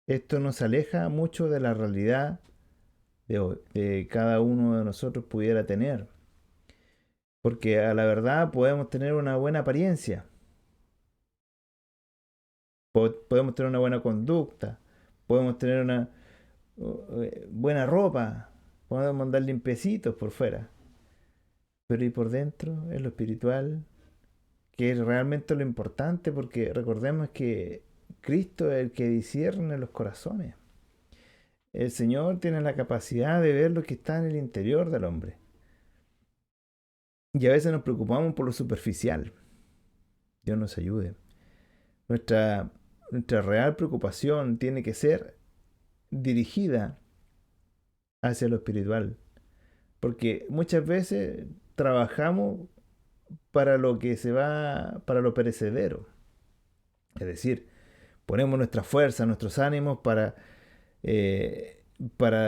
Esto nos aleja mucho de la realidad de cada uno de nosotros pudiera tener. Porque a la verdad podemos tener una buena apariencia, Podemos tener una buena conducta, podemos tener una buena ropa, podemos andar limpiecitos por fuera. Pero ¿y por dentro, en lo espiritual? Que es realmente lo importante, porque recordemos que Cristo es el que discierne los corazones. El Señor tiene la capacidad de ver lo que está en el interior del hombre. Y a veces nos preocupamos por lo superficial. Dios nos ayude. Nuestra real preocupación tiene que ser dirigida hacia lo espiritual. Porque muchas veces trabajamos para lo que para lo perecedero. Es decir, ponemos nuestra fuerza, nuestros ánimos para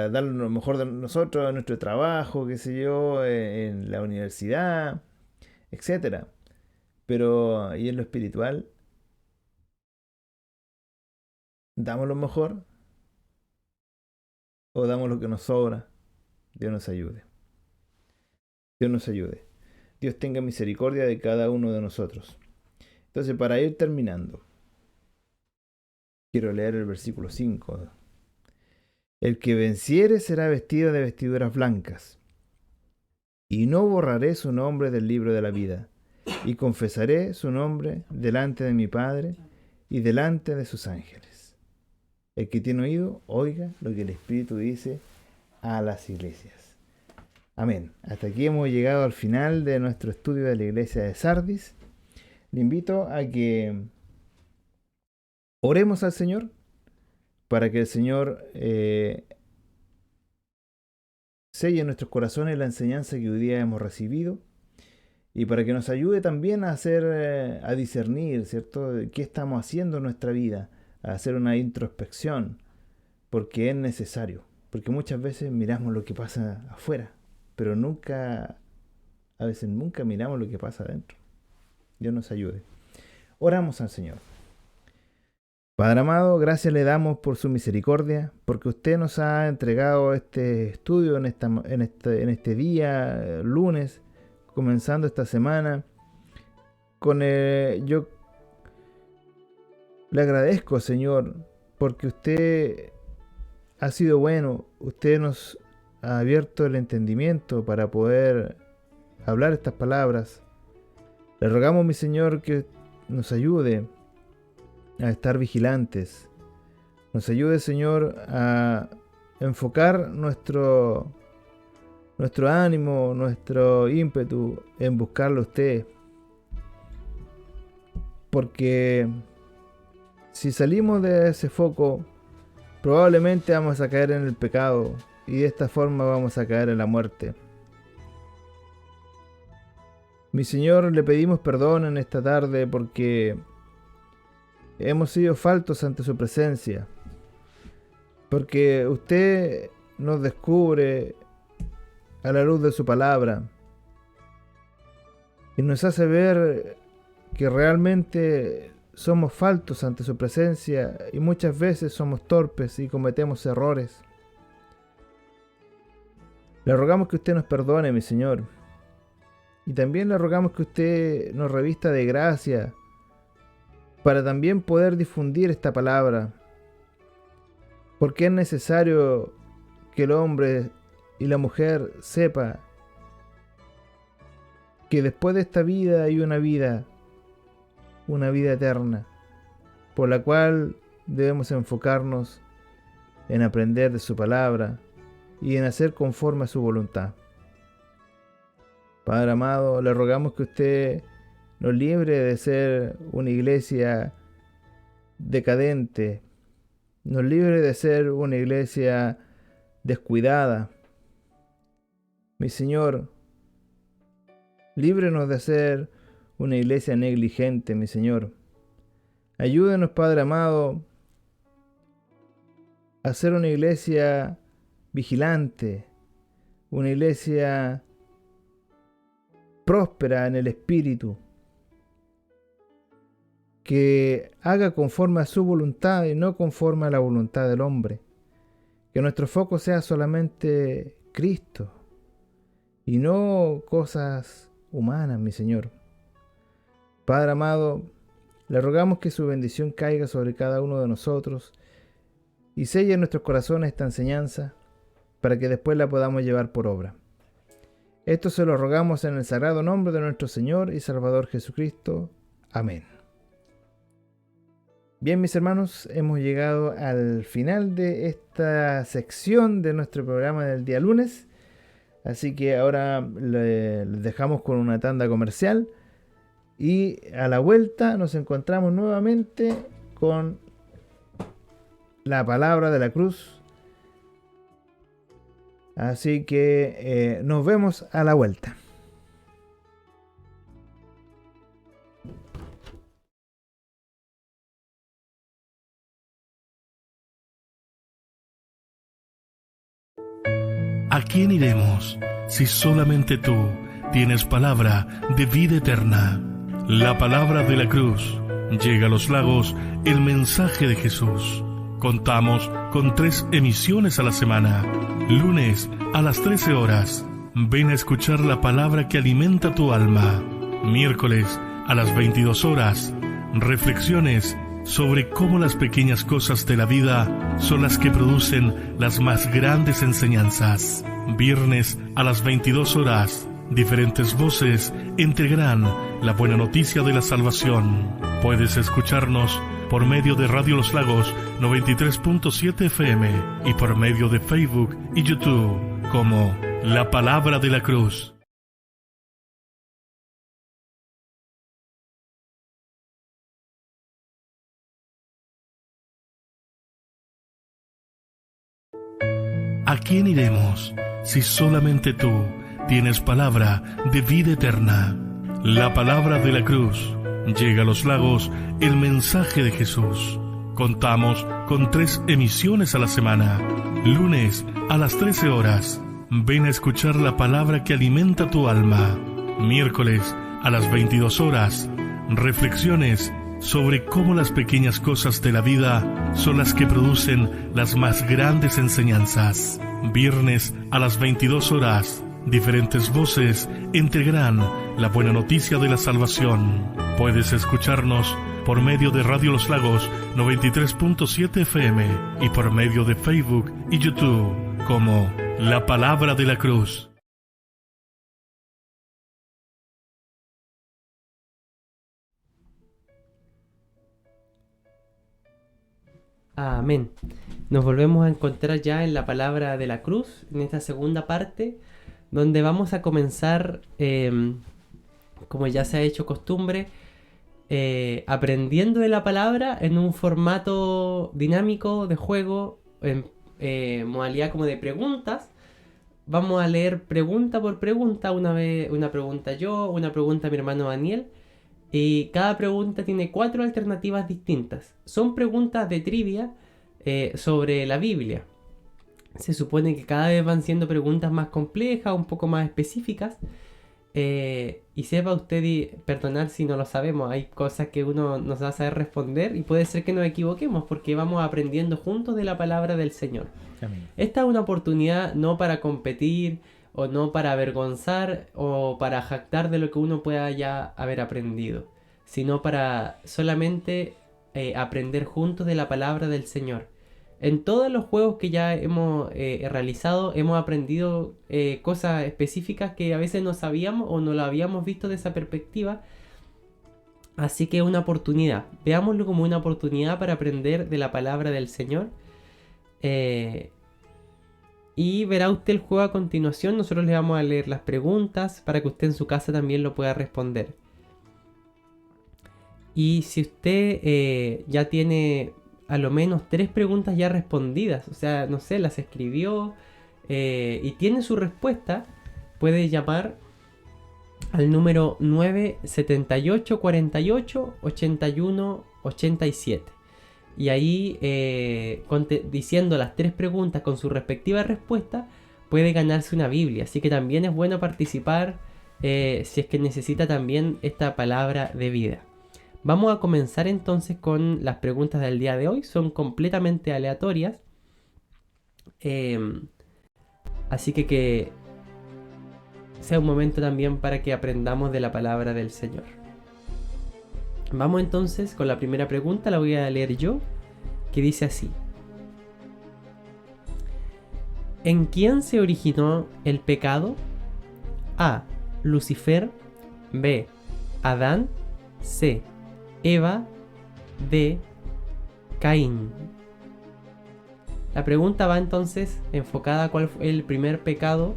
dar lo mejor de nosotros en nuestro trabajo, qué sé yo, en la universidad, etcétera. Pero, ¿y en lo espiritual? ¿Damos lo mejor o damos lo que nos sobra? Dios nos ayude. Dios nos ayude. Dios tenga misericordia de cada uno de nosotros. Entonces, para ir terminando, quiero leer el versículo 5. El que venciere será vestido de vestiduras blancas, y no borraré su nombre del libro de la vida, y confesaré su nombre delante de mi Padre y delante de sus ángeles. El que tiene oído, oiga lo que el Espíritu dice a las iglesias. Amén. Hasta aquí hemos llegado al final de nuestro estudio de la iglesia de Sardis. Le invito a que oremos al Señor para que el Señor selle en nuestros corazones la enseñanza que hoy día hemos recibido, y para que nos ayude también a a discernir, ¿cierto?, qué estamos haciendo en nuestra vida, a hacer una introspección, porque es necesario. Porque muchas veces miramos lo que pasa afuera, pero a veces nunca miramos lo que pasa adentro. Dios nos ayude. Oramos al Señor. Padre amado, gracias le damos por su misericordia, porque usted nos ha entregado este estudio en este día, lunes, comenzando esta semana. Yo le agradezco, Señor, porque usted ha sido bueno, usted nos ha abierto el entendimiento para poder hablar estas palabras. Le rogamos, mi Señor, que nos ayude a estar vigilantes. Nos ayude, Señor, a enfocar nuestro ánimo, nuestro ímpetu en buscarlo a usted. Porque si salimos de ese foco, probablemente vamos a caer en el pecado y de esta forma vamos a caer en la muerte. Mi Señor, le pedimos perdón en esta tarde porque hemos sido faltos ante su presencia, porque usted nos descubre a la luz de su palabra y nos hace ver que realmente somos faltos ante su presencia y muchas veces somos torpes y cometemos errores. Le rogamos que usted nos perdone, mi Señor, y también le rogamos que usted nos revista de gracia para también poder difundir esta palabra, porque es necesario que el hombre y la mujer sepa que después de esta vida hay una vida eterna, por la cual debemos enfocarnos en aprender de su palabra y en hacer conforme a su voluntad. Padre amado, le rogamos que usted nos libre de ser una iglesia decadente, nos libre de ser una iglesia descuidada. Mi Señor, líbrenos de ser una iglesia negligente, mi Señor. Ayúdenos, Padre amado, a ser una iglesia vigilante, una iglesia próspera en el espíritu, que haga conforme a su voluntad y no conforme a la voluntad del hombre. Que nuestro foco sea solamente Cristo y no cosas humanas, mi Señor. Padre amado, Le rogamos que su bendición caiga sobre cada uno de nosotros y selle en nuestros corazones esta enseñanza para que después la podamos llevar por obra. Esto se lo rogamos en el sagrado nombre de nuestro Señor y Salvador Jesucristo. Amén. Bien, mis hermanos, hemos llegado al final de esta sección de nuestro programa del día lunes. Así que ahora les dejamos con una tanda comercial y a la vuelta nos encontramos nuevamente con la palabra de la cruz. Así que nos vemos a la vuelta. ¿A quién iremos si solamente tú tienes palabra de vida eterna? La palabra de la cruz. Llega a los lagos el mensaje de Jesús. Contamos con 3 emisiones a la semana. Lunes a las 13 horas. Ven a escuchar la palabra que alimenta tu alma. Miércoles a las 22 horas. Reflexiones sobre cómo las pequeñas cosas de la vida son las que producen las más grandes enseñanzas. Viernes a las 22 horas. Diferentes voces entregarán la buena noticia de la salvación. Puedes escucharnos por medio de Radio Los Lagos 93.7 FM y por medio de Facebook y YouTube como La Palabra de la Cruz. ¿A quién iremos si solamente tú tienes palabra de vida eterna? La palabra de la cruz. Llega a los lagos el mensaje de Jesús. Contamos con 3 emisiones a la semana. Lunes a las 13 horas. Ven a escuchar la palabra que alimenta tu alma. Miércoles a las 22 horas. Reflexiones sobre cómo las pequeñas cosas de la vida son las que producen las más grandes enseñanzas. Viernes a las 22 horas. Diferentes voces entregarán la buena noticia de la salvación. Puedes escucharnos por medio de Radio Los Lagos 93.7 FM y por medio de Facebook y YouTube como La Palabra de la Cruz. Amén. Nos volvemos a encontrar ya en la palabra de la cruz, en esta segunda parte, donde vamos a comenzar, como ya se ha hecho costumbre, aprendiendo de la palabra en un formato dinámico de juego, en modalidad como de preguntas. Vamos a leer pregunta por pregunta, una pregunta yo, una pregunta mi hermano Daniel, y cada pregunta tiene 4 alternativas distintas. Son preguntas de trivia sobre la Biblia. Se supone que cada vez van siendo preguntas más complejas, un poco más específicas. Y sepa usted perdonar si no lo sabemos. Hay cosas que uno no va a saber responder y puede ser que nos equivoquemos porque vamos aprendiendo juntos de la palabra del Señor. Amén. Esta es una oportunidad no para competir o no para avergonzar o para jactar de lo que uno pueda ya haber aprendido, sino para solamente aprender juntos de la palabra del Señor. En todos los juegos que ya hemos realizado, hemos aprendido cosas específicas que a veces no sabíamos o no lo habíamos visto de esa perspectiva. Así que es una oportunidad. Veámoslo como una oportunidad para aprender de la palabra del Señor. Y verá usted el juego a continuación. Nosotros le vamos a leer las preguntas para que usted en su casa también lo pueda responder. Y si usted ya tiene a lo menos 3 preguntas ya respondidas, o sea, no sé, las escribió y tiene su respuesta, puede llamar al número 978 48 81 87 y ahí diciendo las 3 preguntas con su respectiva respuesta puede ganarse una Biblia. Así que también es bueno participar si es que necesita también esta palabra de vida. Vamos a comenzar entonces con las preguntas del día de hoy. Son completamente aleatorias. Así que sea un momento también para que aprendamos de la palabra del Señor. Vamos entonces con la primera pregunta, la voy a leer yo, que dice así. ¿En quién se originó el pecado? A. Lucifer. B. Adán. C. Eva. D. Caín. La pregunta va entonces enfocada a cuál fue el primer pecado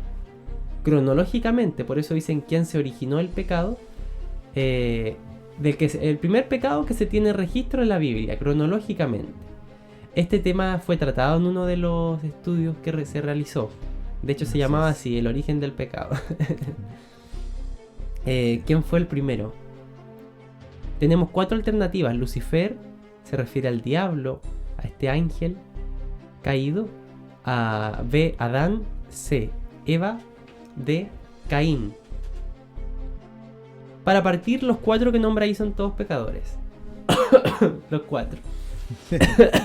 cronológicamente, por eso dicen quién se originó el pecado, el primer pecado que se tiene registro en la Biblia, cronológicamente. Este tema fue tratado en uno de los estudios que se realizó. De hecho se llamaba así, el origen del pecado. ¿Quién fue el primero? Tenemos 4 alternativas. Lucifer se refiere al diablo, a este ángel caído. A B, Adán. C, Eva. D, Caín. Para partir, los 4 que nombra ahí son todos pecadores. Los 4.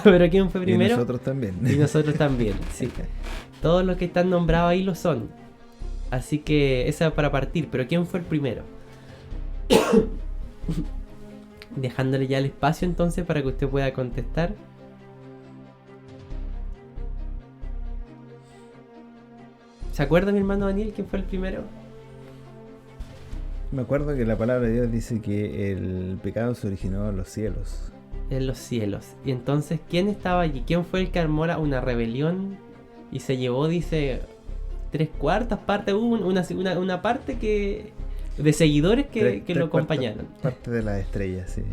Pero ¿quién fue primero? Y nosotros también. Y nosotros también, sí. Todos los que están nombrados ahí lo son. Así que esa es para partir. Pero ¿quién fue el primero? Dejándole ya el espacio entonces para que usted pueda contestar. ¿Se acuerda, mi hermano Daniel, quién fue el primero? Me acuerdo que la palabra de Dios dice que el pecado se originó en los cielos. En los cielos. Y entonces, ¿quién estaba allí? ¿Quién fue el que armó una rebelión y se llevó, dice, 3/4 parte? Hubo una parte que de seguidores que lo acompañaron. Parte de las estrellas, sí.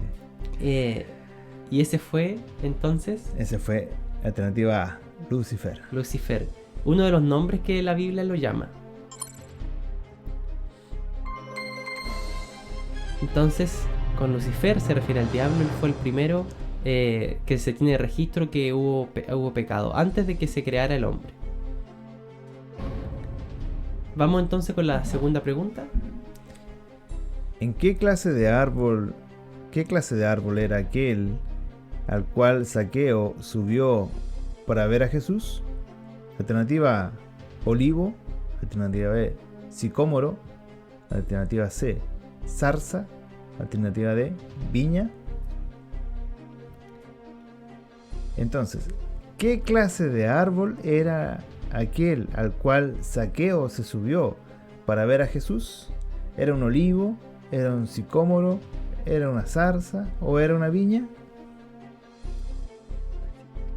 Y ese fue, entonces... Ese fue alternativa A, Lucifer. Lucifer. Uno de los nombres que la Biblia lo llama. Entonces, con Lucifer se refiere al diablo. Él fue el primero que se tiene registro que hubo pecado antes de que se creara el hombre. Vamos entonces con la segunda pregunta. ¿En qué clase de árbol era aquel al cual Zaqueo subió para ver a Jesús? Alternativa A, olivo. Alternativa B, sicómoro. Alternativa C, zarza. Alternativa D, viña. Entonces, ¿qué clase de árbol era aquel al cual Zaqueo se subió para ver a Jesús? ¿Era un olivo? ¿Era un sicómoro? ¿Era una zarza? ¿O era una viña?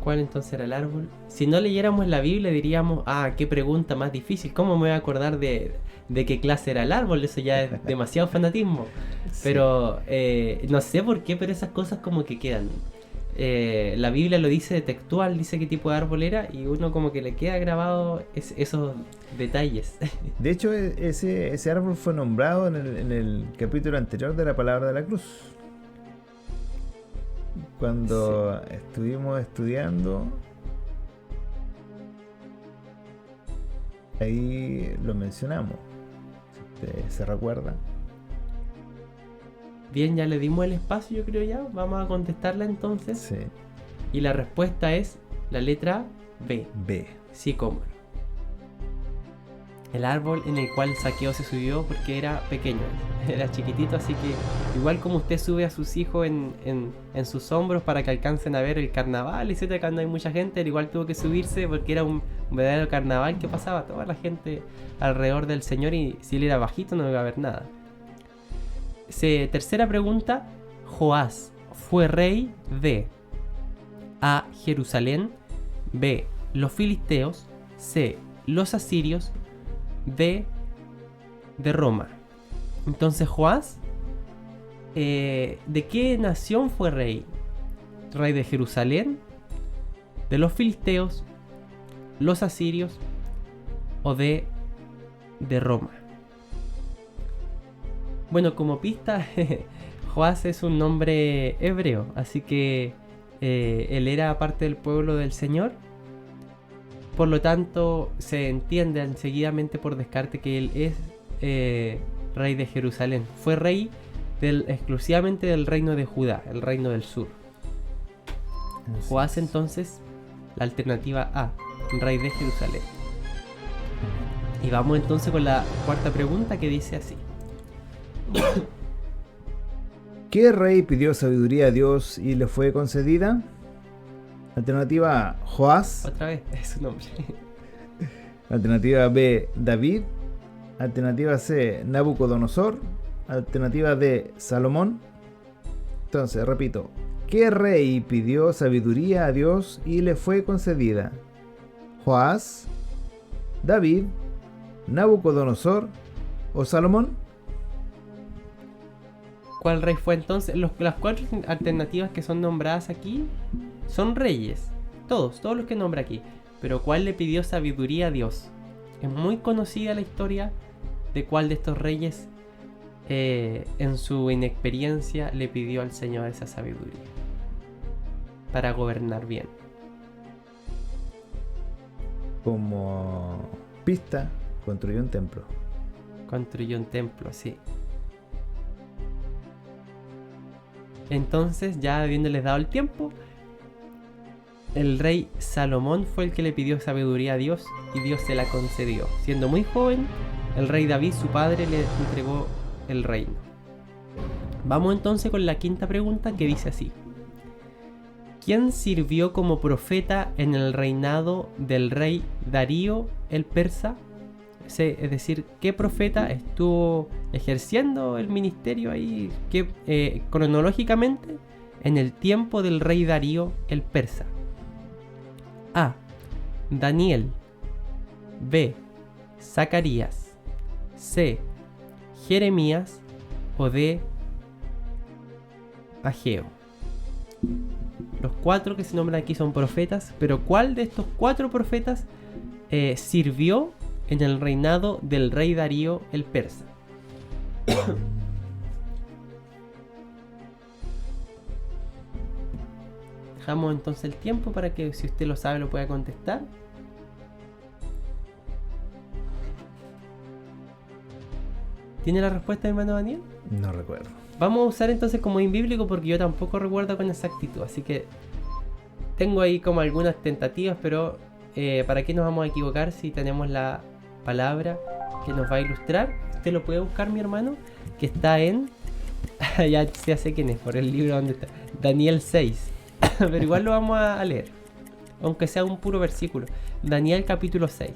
¿Cuál entonces era el árbol? Si no leyéramos la Biblia diríamos, qué pregunta más difícil, ¿cómo me voy a acordar de qué clase era el árbol? Eso ya es demasiado fanatismo. Sí. Pero no sé por qué, pero esas cosas como que quedan. La Biblia lo dice textual, dice qué tipo de árbol era y uno como que le queda grabado esos detalles. De hecho, ese árbol fue nombrado en el capítulo anterior de la palabra de la cruz. Cuando estuvimos estudiando, ahí lo mencionamos, si usted se recuerda. Bien, ya le dimos el espacio, yo creo ya. Vamos a contestarla entonces. Sí. Y la respuesta es la letra B. B. Sicómoro. El árbol en el cual Zaqueo se subió porque era pequeño, era chiquitito, así que igual como usted sube a sus hijos en sus hombros para que alcancen a ver el carnaval, etc., cuando hay mucha gente, él igual tuvo que subirse porque era un verdadero carnaval que pasaba toda la gente alrededor del Señor y si él era bajito no iba a ver nada. Tercera pregunta. Joás fue rey de A, Jerusalén. B, los filisteos. C, los asirios. D, de Roma. Entonces Joás, ¿de qué nación fue rey? ¿Rey de Jerusalén, de los filisteos, los asirios o de Roma? Bueno, como pista, Joás es un nombre hebreo, así que él era parte del pueblo del Señor. Por lo tanto, se entiende enseguidamente por descarte que él es rey de Jerusalén. Fue rey exclusivamente del reino de Judá, el reino del sur. Joás entonces, la alternativa A, rey de Jerusalén. Y vamos entonces con la cuarta pregunta que dice así. ¿Qué rey pidió sabiduría a Dios y le fue concedida? Alternativa A, Joás. Otra vez, es su nombre. Alternativa B, David. Alternativa C, Nabucodonosor. Alternativa D, Salomón. Entonces, repito. ¿Qué rey pidió sabiduría a Dios y le fue concedida? ¿Joás, David, Nabucodonosor o Salomón? ¿Cuál rey fue entonces? Las 4 alternativas que son nombradas aquí son reyes. Todos los que nombra aquí. Pero ¿cuál le pidió sabiduría a Dios? Es muy conocida la historia de cuál de estos reyes en su inexperiencia le pidió al Señor esa sabiduría para gobernar bien. Como pista, construyó un templo. Construyó un templo, sí. Entonces, ya habiéndoles dado el tiempo, el rey Salomón fue el que le pidió sabiduría a Dios y Dios se la concedió. Siendo muy joven, el rey David, su padre, le entregó el reino. Vamos entonces con la quinta pregunta, que dice así: ¿quién sirvió como profeta en el reinado del rey Darío el persa? Es decir, ¿qué profeta estuvo ejerciendo el ministerio ahí cronológicamente en el tiempo del rey Darío el persa? A. Daniel. B. Zacarías. C. Jeremías. O D. Ageo. Los 4 que se nombran aquí son profetas, pero ¿cuál de estos 4 profetas sirvió en el reinado del rey Darío el persa? Dejamos entonces el tiempo para que, si usted lo sabe, lo pueda contestar. ¿Tiene la respuesta, hermano Daniel? No recuerdo. Vamos a usar entonces como bíblico porque yo tampoco recuerdo con exactitud, así que tengo ahí como algunas tentativas, pero ¿para qué nos vamos a equivocar si tenemos la palabra que nos va a ilustrar? Usted lo puede buscar, mi hermano, que está en... ya sé quién es, por el libro donde está. Daniel 6. Pero igual lo vamos a leer, aunque sea un puro versículo. Daniel capítulo 6.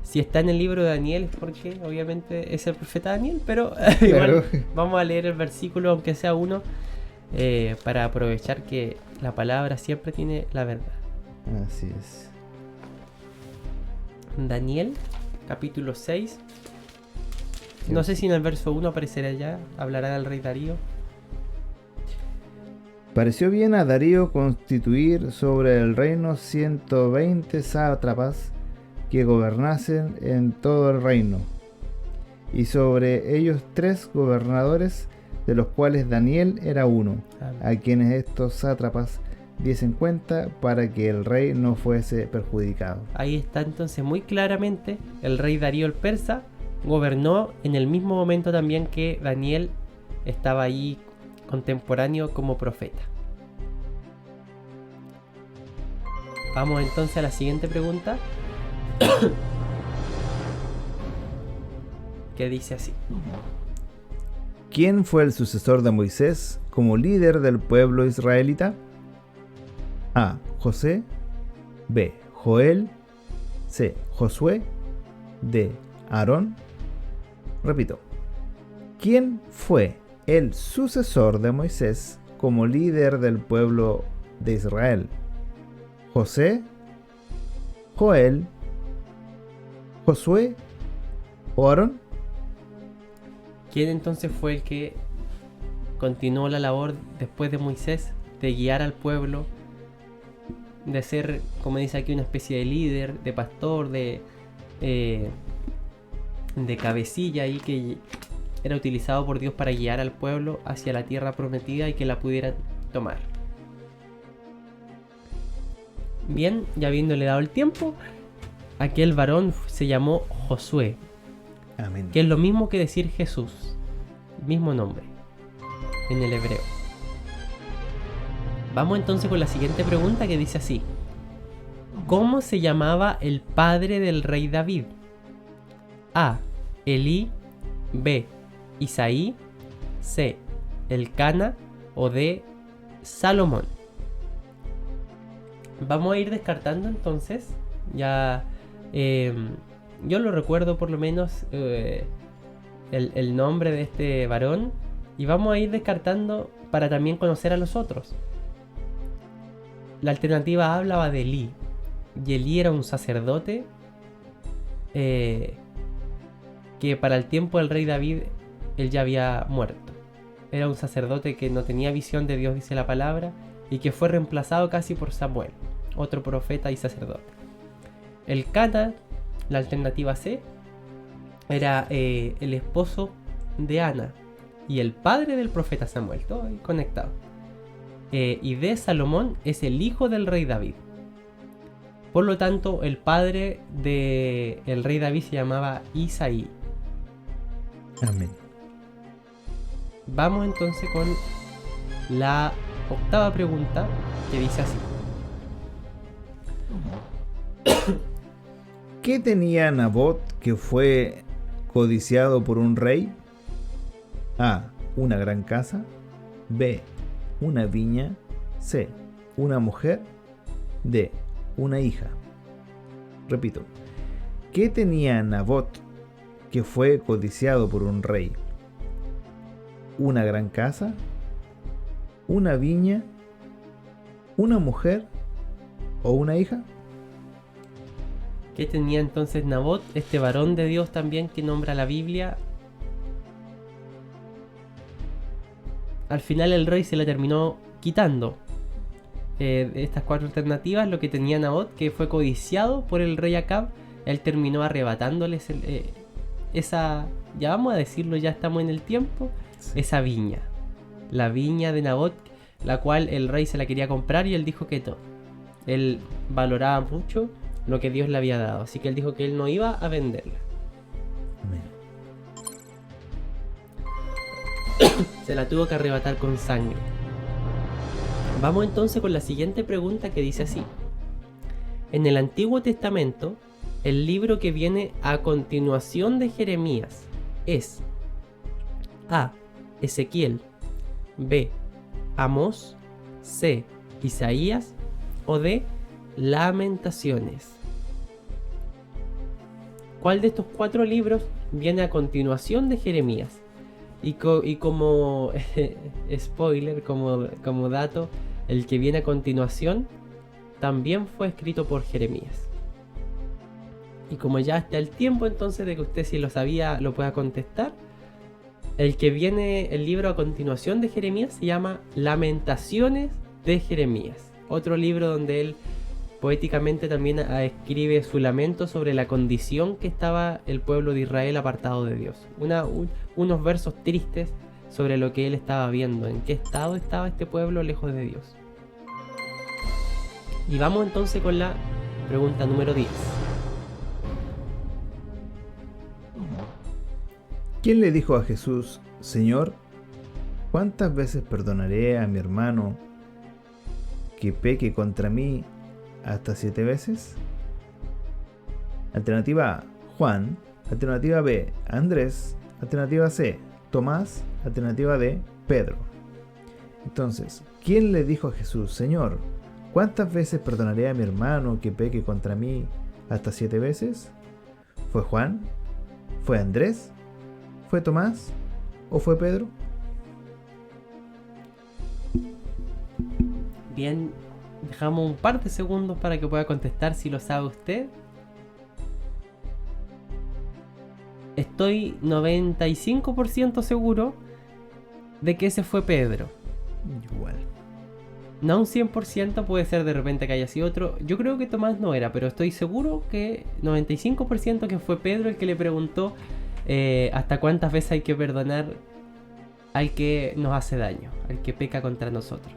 Si está en el libro de Daniel es porque obviamente es el profeta Daniel, pero igual vamos a leer el versículo, aunque sea uno, para aprovechar que la palabra siempre tiene la verdad. Así es. Daniel capítulo 6. No sé si en el verso 1 aparecerá ya, hablará del rey Darío. Pareció bien a Darío constituir sobre el reino 120 sátrapas que gobernasen en todo el reino, y sobre ellos 3 gobernadores, de los cuales Daniel era uno, a quienes estos sátrapas diesen cuenta para que el rey no fuese perjudicado. Ahí está entonces muy claramente el rey Darío el persa gobernó en el mismo momento también que Daniel estaba ahí contemporáneo como profeta. Vamos entonces a la siguiente pregunta, que dice así: ¿quién fue el sucesor de Moisés como líder del pueblo israelita? A. José. B. Joel. C. Josué. D. Aarón. Repito. ¿Quién fue el sucesor de Moisés como líder del pueblo de Israel? ¿José, Joel, Josué o Aarón? ¿Quién entonces fue el que continuó la labor después de Moisés de guiar al pueblo, de ser, como dice aquí, una especie de líder, de pastor, de cabecilla ahí, que era utilizado por Dios para guiar al pueblo hacia la tierra prometida y que la pudieran tomar? Bien, ya habiéndole dado el tiempo, aquel varón se llamó Josué. Amén. Que es lo mismo que decir Jesús, el mismo nombre en el hebreo. Vamos entonces con la siguiente pregunta, que dice así: ¿cómo se llamaba el padre del rey David? A. Elí. B. Isaí. C. Elcana o D, Salomón. Vamos a ir descartando entonces. Ya yo lo recuerdo por lo menos el nombre de este varón. Y vamos a ir descartando para también conocer a los otros. La alternativa A hablaba de Elí. Y Elí era un sacerdote que para el tiempo del rey David él ya había muerto. Era un sacerdote que no tenía visión de Dios, dice la palabra, y que fue reemplazado casi por Samuel, otro profeta y sacerdote. Elcana, la alternativa C, era el esposo de Ana y el padre del profeta Samuel, todo ahí conectado. Y D, Salomón, es el hijo del rey David. Por lo tanto, el padre del rey David se llamaba Isaí. Amén. Vamos entonces con la octava pregunta, que dice así. ¿Qué tenía Nabot que fue codiciado por un rey? A, una gran casa. B, una viña. C, una mujer. D, una hija. Repito. ¿Qué tenía Nabot que fue codiciado por un rey? ¿Una gran casa? ¿Una viña? ¿Una mujer? ¿O una hija? ¿Qué tenía entonces Nabot, este varón de Dios también que nombra la Biblia? Al final el rey se la terminó quitando. Estas cuatro alternativas, lo que tenía Nabot, que fue codiciado por el rey Acab, él terminó arrebatándoles esa, ya vamos a decirlo, ya estamos en el tiempo, sí. Esa viña, la viña de Nabot, la cual el rey se la quería comprar y él dijo que no. Él valoraba mucho lo que Dios le había dado, así que él dijo que él no iba a venderla. Amén. Se la tuvo que arrebatar con sangre. Vamos entonces con la siguiente pregunta, que dice así. En el Antiguo Testamento, el libro que viene a continuación de Jeremías es A, Ezequiel, B, Amós, C, Isaías o D, Lamentaciones. ¿Cuál de estos cuatro libros viene a continuación de Jeremías? Y como spoiler, como dato, el que viene a continuación también fue escrito por Jeremías. Y como ya está el tiempo entonces de que usted, si lo sabía, lo pueda contestar, el que viene, el libro a continuación de Jeremías se llama Lamentaciones de Jeremías. Otro libro donde él poéticamente también escribe su lamento sobre la condición que estaba el pueblo de Israel apartado de Dios. Unos versos tristes sobre lo que él estaba viendo, en qué estado estaba este pueblo lejos de Dios. Y vamos entonces con la pregunta número 10. ¿Quién le dijo a Jesús, Señor, cuántas veces perdonaré a mi hermano que peque contra mí? ¿Hasta 7 veces? Alternativa A, Juan. Alternativa B, Andrés. Alternativa C, Tomás. Alternativa D, Pedro. Entonces, ¿quién le dijo a Jesús, Señor, cuántas veces perdonaré a mi hermano que peque contra mí? ¿Hasta 7 veces? ¿Fue Juan? ¿Fue Andrés? ¿Fue Tomás? ¿O fue Pedro? Bien, dejamos un par de segundos para que pueda contestar si lo sabe usted. Estoy 95% seguro de que ese fue Pedro. Igual. No un 100%, puede ser de repente que haya sido otro. Yo creo que Tomás no era, pero estoy seguro que 95% que fue Pedro el que le preguntó hasta cuántas veces hay que perdonar al que nos hace daño, al que peca contra nosotros.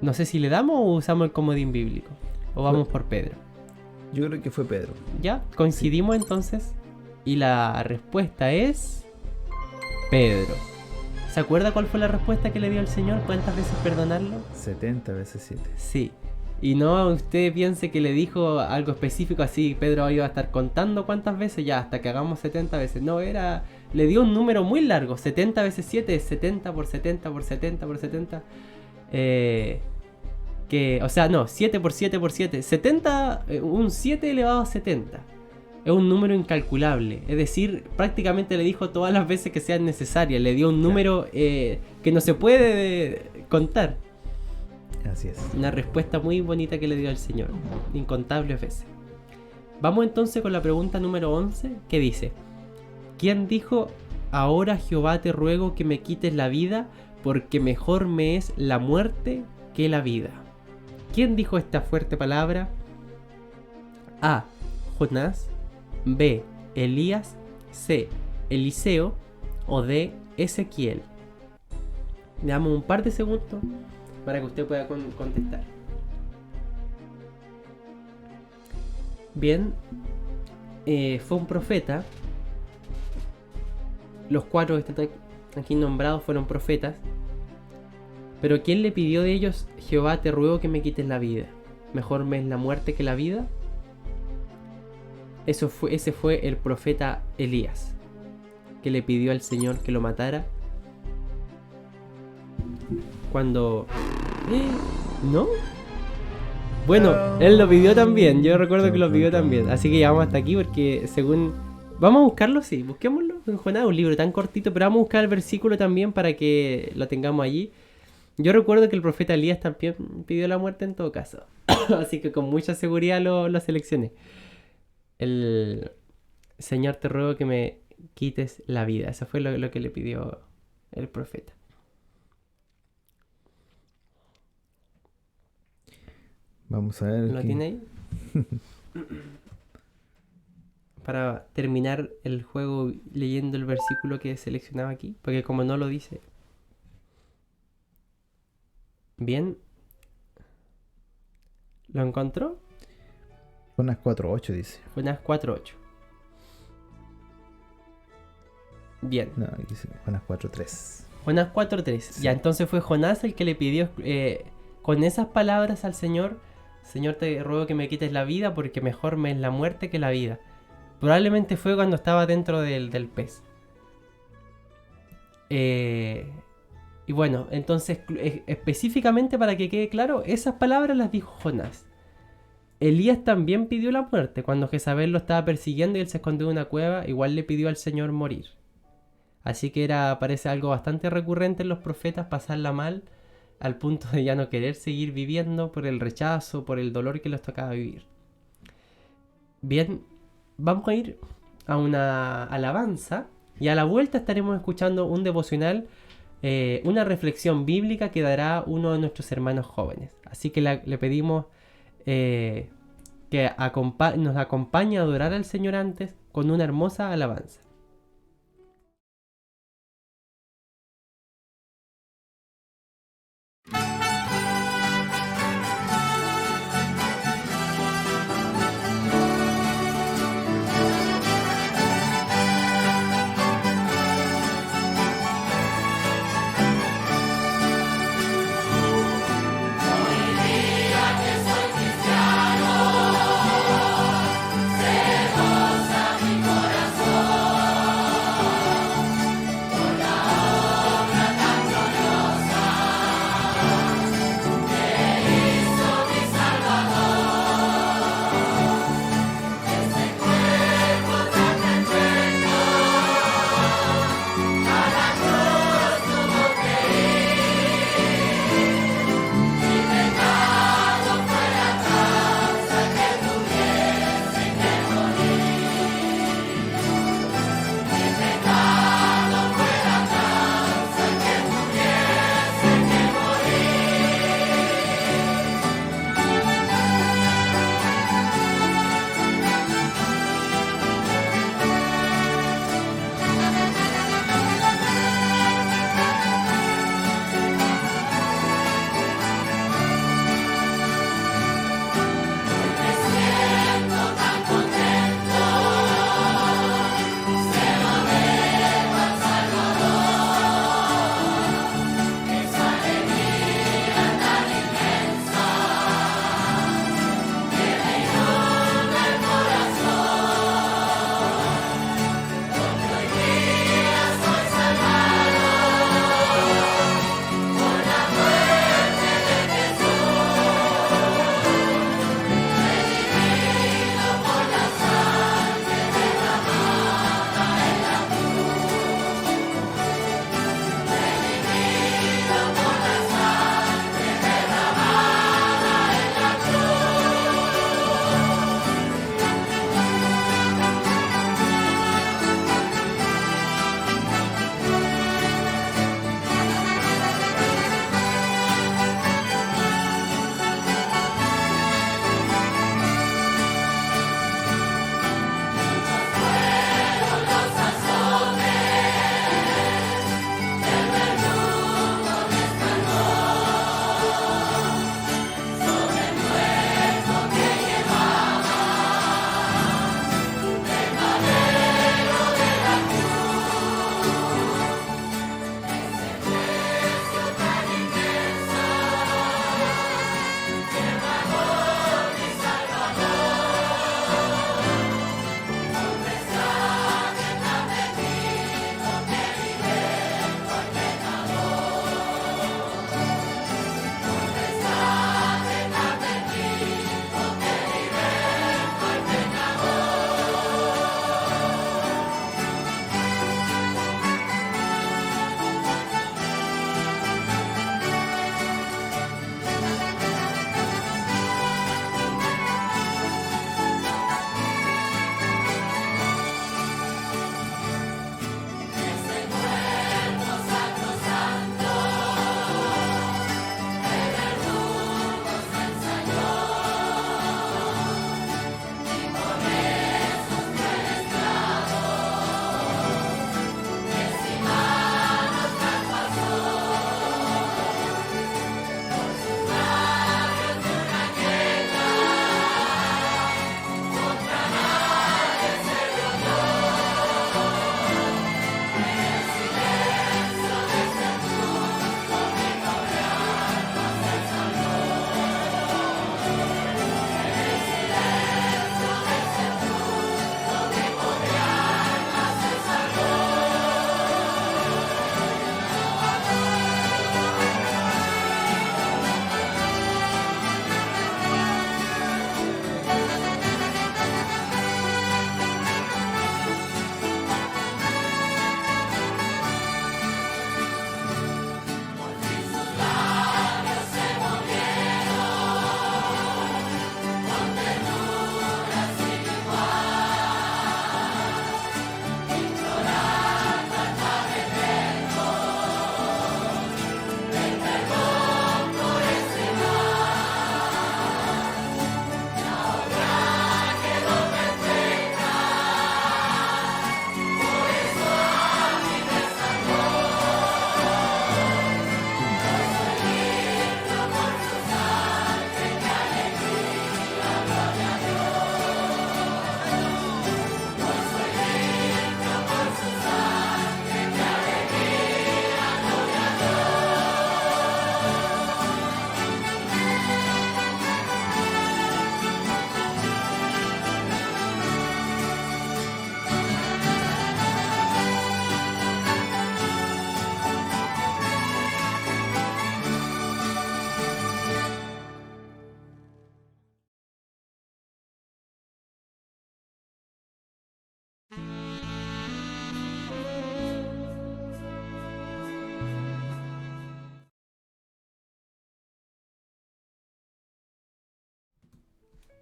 No sé si le damos o usamos el comodín bíblico. O vamos por Pedro. Yo creo que fue Pedro. ¿Ya? ¿Coincidimos entonces? Y la respuesta es Pedro. ¿Se acuerda cuál fue la respuesta que le dio el Señor? ¿Cuántas veces perdonarlo? 70 veces 7. Sí. Y no usted piense que le dijo algo específico así, Pedro iba a estar contando cuántas veces, ya hasta que hagamos 70 veces. No, le dio un número muy largo, 70 veces 7 es 70 por 70 por 70 por 70. O sea, no, 7 por 7 por 7, 70, un 7 elevado a 70. Es un número incalculable, es decir, prácticamente le dijo todas las veces que sean necesarias, le dio un número que no se puede contar. Así es. Una respuesta muy bonita que le dio al Señor, incontables veces. Vamos entonces con la pregunta número 11, que dice: ¿Quién dijo, ahora Jehová te ruego que me quites la vida, porque mejor me es la muerte que la vida? ¿Quién dijo esta fuerte palabra? A. Jonás, B. Elías, C. Eliseo o D. Ezequiel. Le damos un par de segundos para que usted pueda contestar. Bien, fue un profeta. Los 4 que están aquí nombrados fueron profetas. Pero ¿quién le pidió de ellos, Jehová te ruego que me quites la vida? ¿Mejor me es la muerte que la vida? Ese fue el profeta Elías, que le pidió al Señor que lo matara. Cuando... ¿No? Bueno, él lo pidió también. Yo recuerdo que lo pidió también. Así que llegamos hasta aquí porque según... Vamos a buscarlo, sí. Busquémoslo en Jonás, un libro tan cortito. Pero vamos a buscar el versículo también para que lo tengamos allí. Yo recuerdo que el profeta Elías también pidió la muerte en todo caso. Así que con mucha seguridad lo seleccioné. El Señor te ruego que me quites la vida. Eso fue lo que le pidió el profeta. Vamos a ver. ¿Lo tiene ahí? Para terminar el juego leyendo el versículo que seleccionaba aquí. Porque como no lo dice. Bien. ¿Lo encontró? Jonás 4.8 dice. Jonás 4.8. Bien. No, aquí dice Jonás 4.3. Jonás 4.3. Sí. Ya, entonces fue Jonás el que le pidió con esas palabras al Señor: Señor, te ruego que me quites la vida porque mejor me es la muerte que la vida. Probablemente fue cuando estaba dentro del pez. Y bueno, entonces específicamente para que quede claro, esas palabras las dijo Jonás. Elías también pidió la muerte. Cuando Jezabel lo estaba persiguiendo y él se escondió en una cueva, igual le pidió al Señor morir. Así que parece algo bastante recurrente en los profetas, pasarla mal al punto de ya no querer seguir viviendo por el rechazo, por el dolor que les tocaba vivir. Bien, vamos a ir a una alabanza y a la vuelta estaremos escuchando un devocional, una reflexión bíblica que dará uno de nuestros hermanos jóvenes. Así que le pedimos que nos acompañe a adorar al Señor antes con una hermosa alabanza. Corazón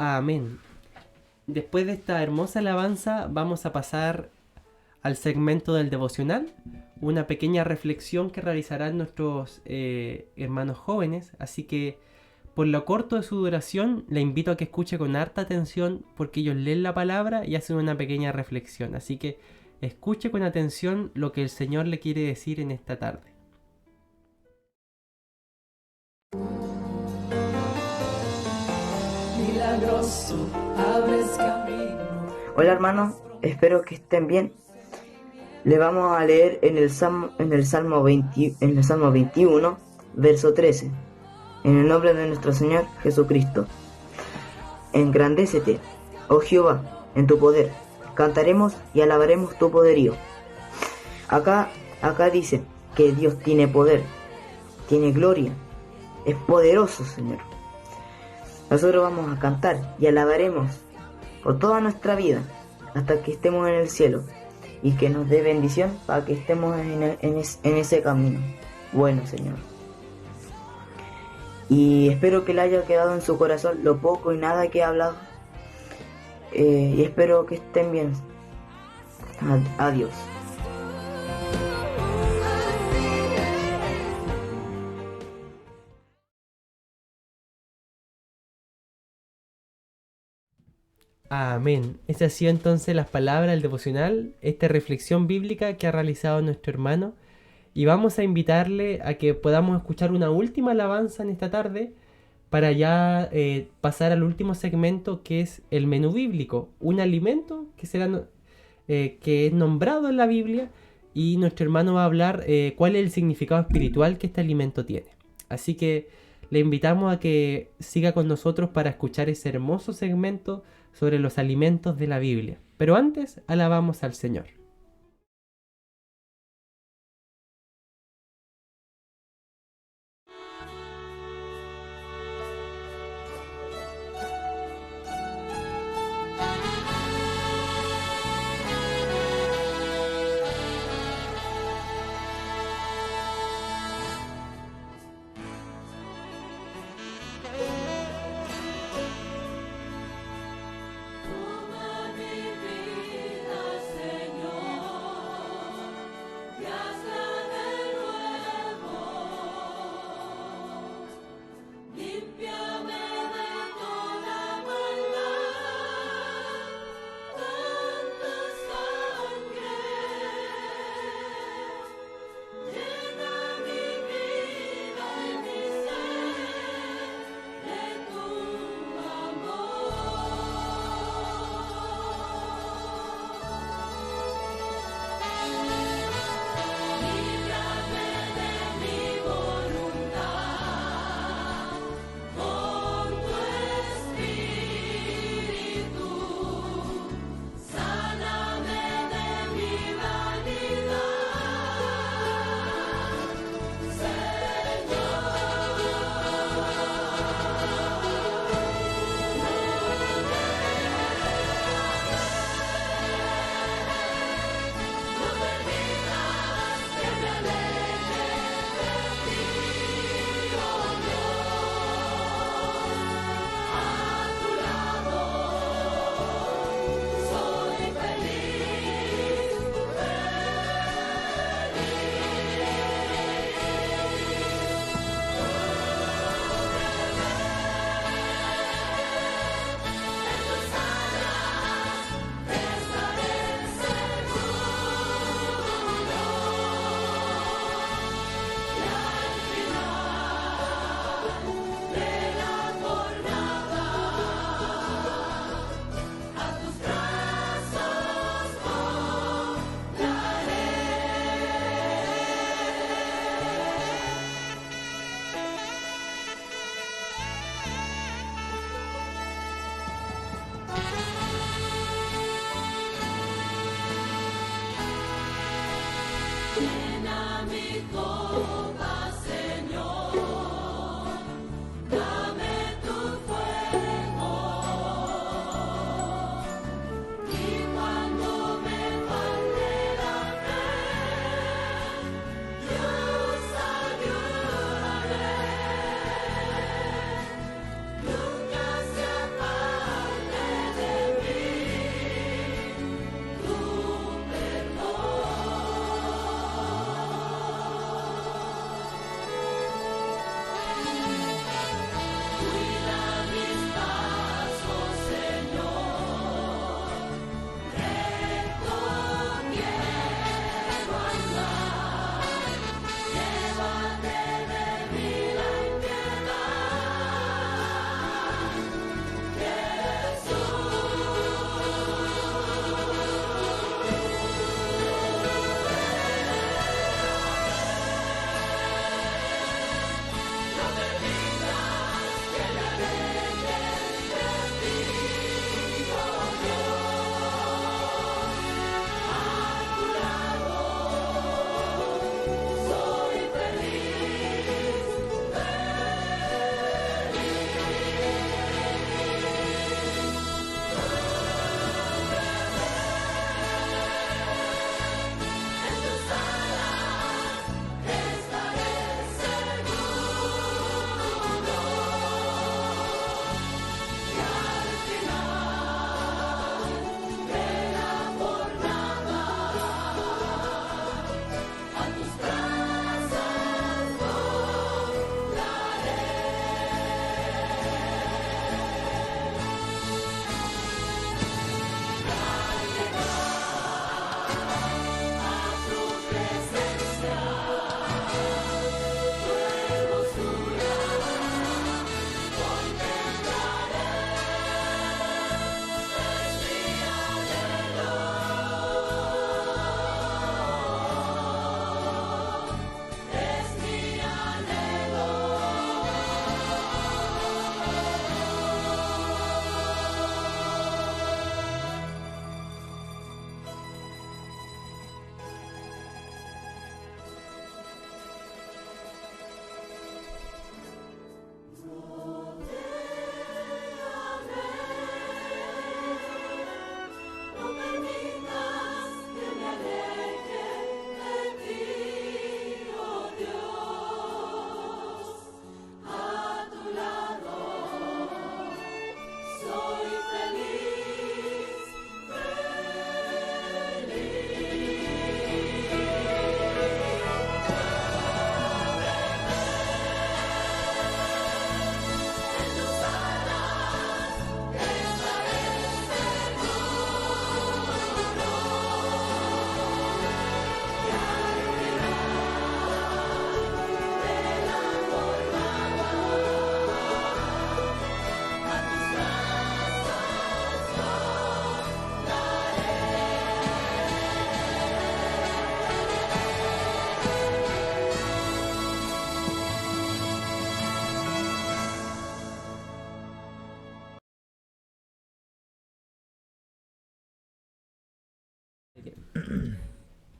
Amén. Después de esta hermosa alabanza vamos a pasar al segmento del devocional, una pequeña reflexión que realizarán nuestros hermanos jóvenes, así que por lo corto de su duración le invito a que escuche con harta atención porque ellos leen la palabra y hacen una pequeña reflexión, así que escuche con atención lo que el Señor le quiere decir en esta tarde. Milagroso, abres camino. Hola hermanos, espero que estén bien. Le vamos a leer en el Salmo 21, verso 13. En el nombre de nuestro Señor Jesucristo. Engrandécete, oh Jehová, en tu poder. Cantaremos y alabaremos tu poderío. Acá dice que Dios tiene poder, tiene gloria, es poderoso, Señor. Nosotros vamos a cantar y alabaremos por toda nuestra vida hasta que estemos en el cielo y que nos dé bendición para que estemos en ese camino. Bueno, Señor. Y espero que le haya quedado en su corazón lo poco y nada que he hablado. Y espero que estén bien. Adiós. Amén. Esas han sido entonces las palabras del devocional, esta reflexión bíblica que ha realizado nuestro hermano. Y vamos a invitarle a que podamos escuchar una última alabanza en esta tarde para ya pasar al último segmento, que es el menú bíblico, un alimento que es nombrado en la Biblia, y nuestro hermano va a hablar cuál es el significado espiritual que este alimento tiene. Así que le invitamos a que siga con nosotros para escuchar ese hermoso segmento sobre los alimentos de la Biblia. Pero antes, alabamos al Señor. Toma mi vida, Señor, y hazla de nuevo. Límpiame de toda maldad, tanta sangre. Llena mi vida y mi ser de tu Líbrame de mi voluntad, con tu espíritu, sáname de mi vanidad, no permitas que me aleje de ti, oh Dios. A tu lado soy feliz, en tus alas estaré seguro. Y al final de la jornada, a tus brazos volaré. Llena mi copa, Señor, dame tu fuego, y cuando me falte la fe, Dios ayúdame, nunca se apague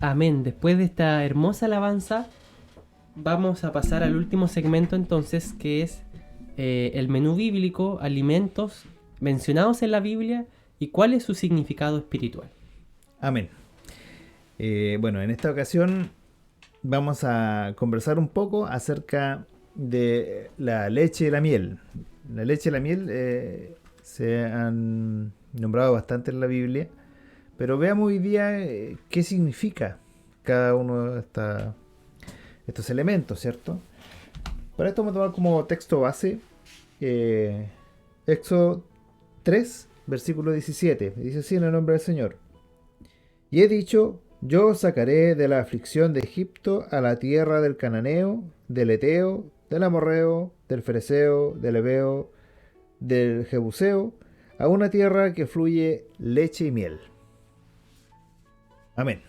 Amén. Después de esta hermosa alabanza, vamos a pasar al último segmento entonces, que es el menú bíblico, alimentos mencionados en la Biblia y cuál es su significado espiritual. Amén. Bueno, en esta ocasión vamos a conversar un poco acerca de la leche y la miel. La leche y la miel se han nombrado bastante en la Biblia, pero veamos hoy día qué significa cada uno de estos elementos, ¿cierto? Para esto vamos a tomar como texto base Éxodo 3, versículo 17. Dice así en el nombre del Señor. Y he dicho, yo os sacaré de la aflicción de Egipto a la tierra del Cananeo, del Eteo, del Amorreo, del Fereceo, del Heveo, del Jebuseo, a una tierra que fluye leche y miel. Amén.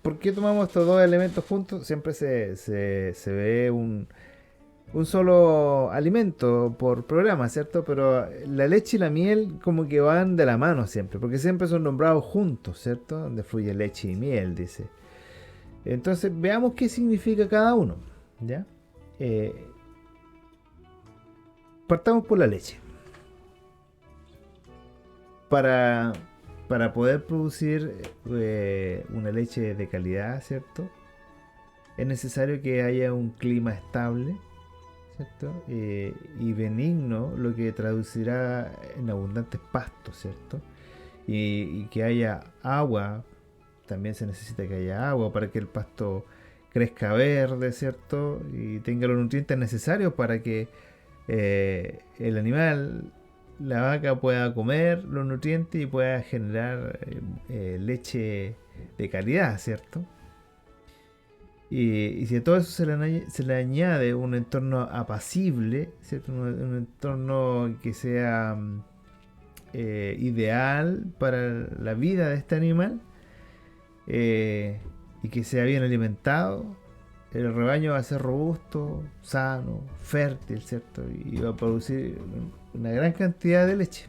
¿Por qué tomamos estos dos elementos juntos? Siempre se ve un solo alimento por programa, ¿cierto? Pero la leche y la miel como que van de la mano siempre, porque siempre son nombrados juntos, ¿cierto? Donde fluye leche y miel, dice. Entonces veamos qué significa cada uno, ¿ya? Partamos por la leche. Para poder producir una leche de calidad, ¿cierto? Es necesario que haya un clima estable, ¿cierto? Y benigno, lo que traducirá en abundantes pastos, ¿cierto? Y que haya agua, también se necesita que haya agua para que el pasto crezca verde, ¿cierto? Y tenga los nutrientes necesarios para que el animal, la vaca, pueda comer los nutrientes y pueda generar leche de calidad, ¿cierto? Y si a todo eso se le añade un entorno apacible, ¿cierto? Un entorno que sea ideal para la vida de este animal y que sea bien alimentado, el rebaño va a ser robusto, sano, fértil, ¿cierto? Y va a producir una gran cantidad de leche.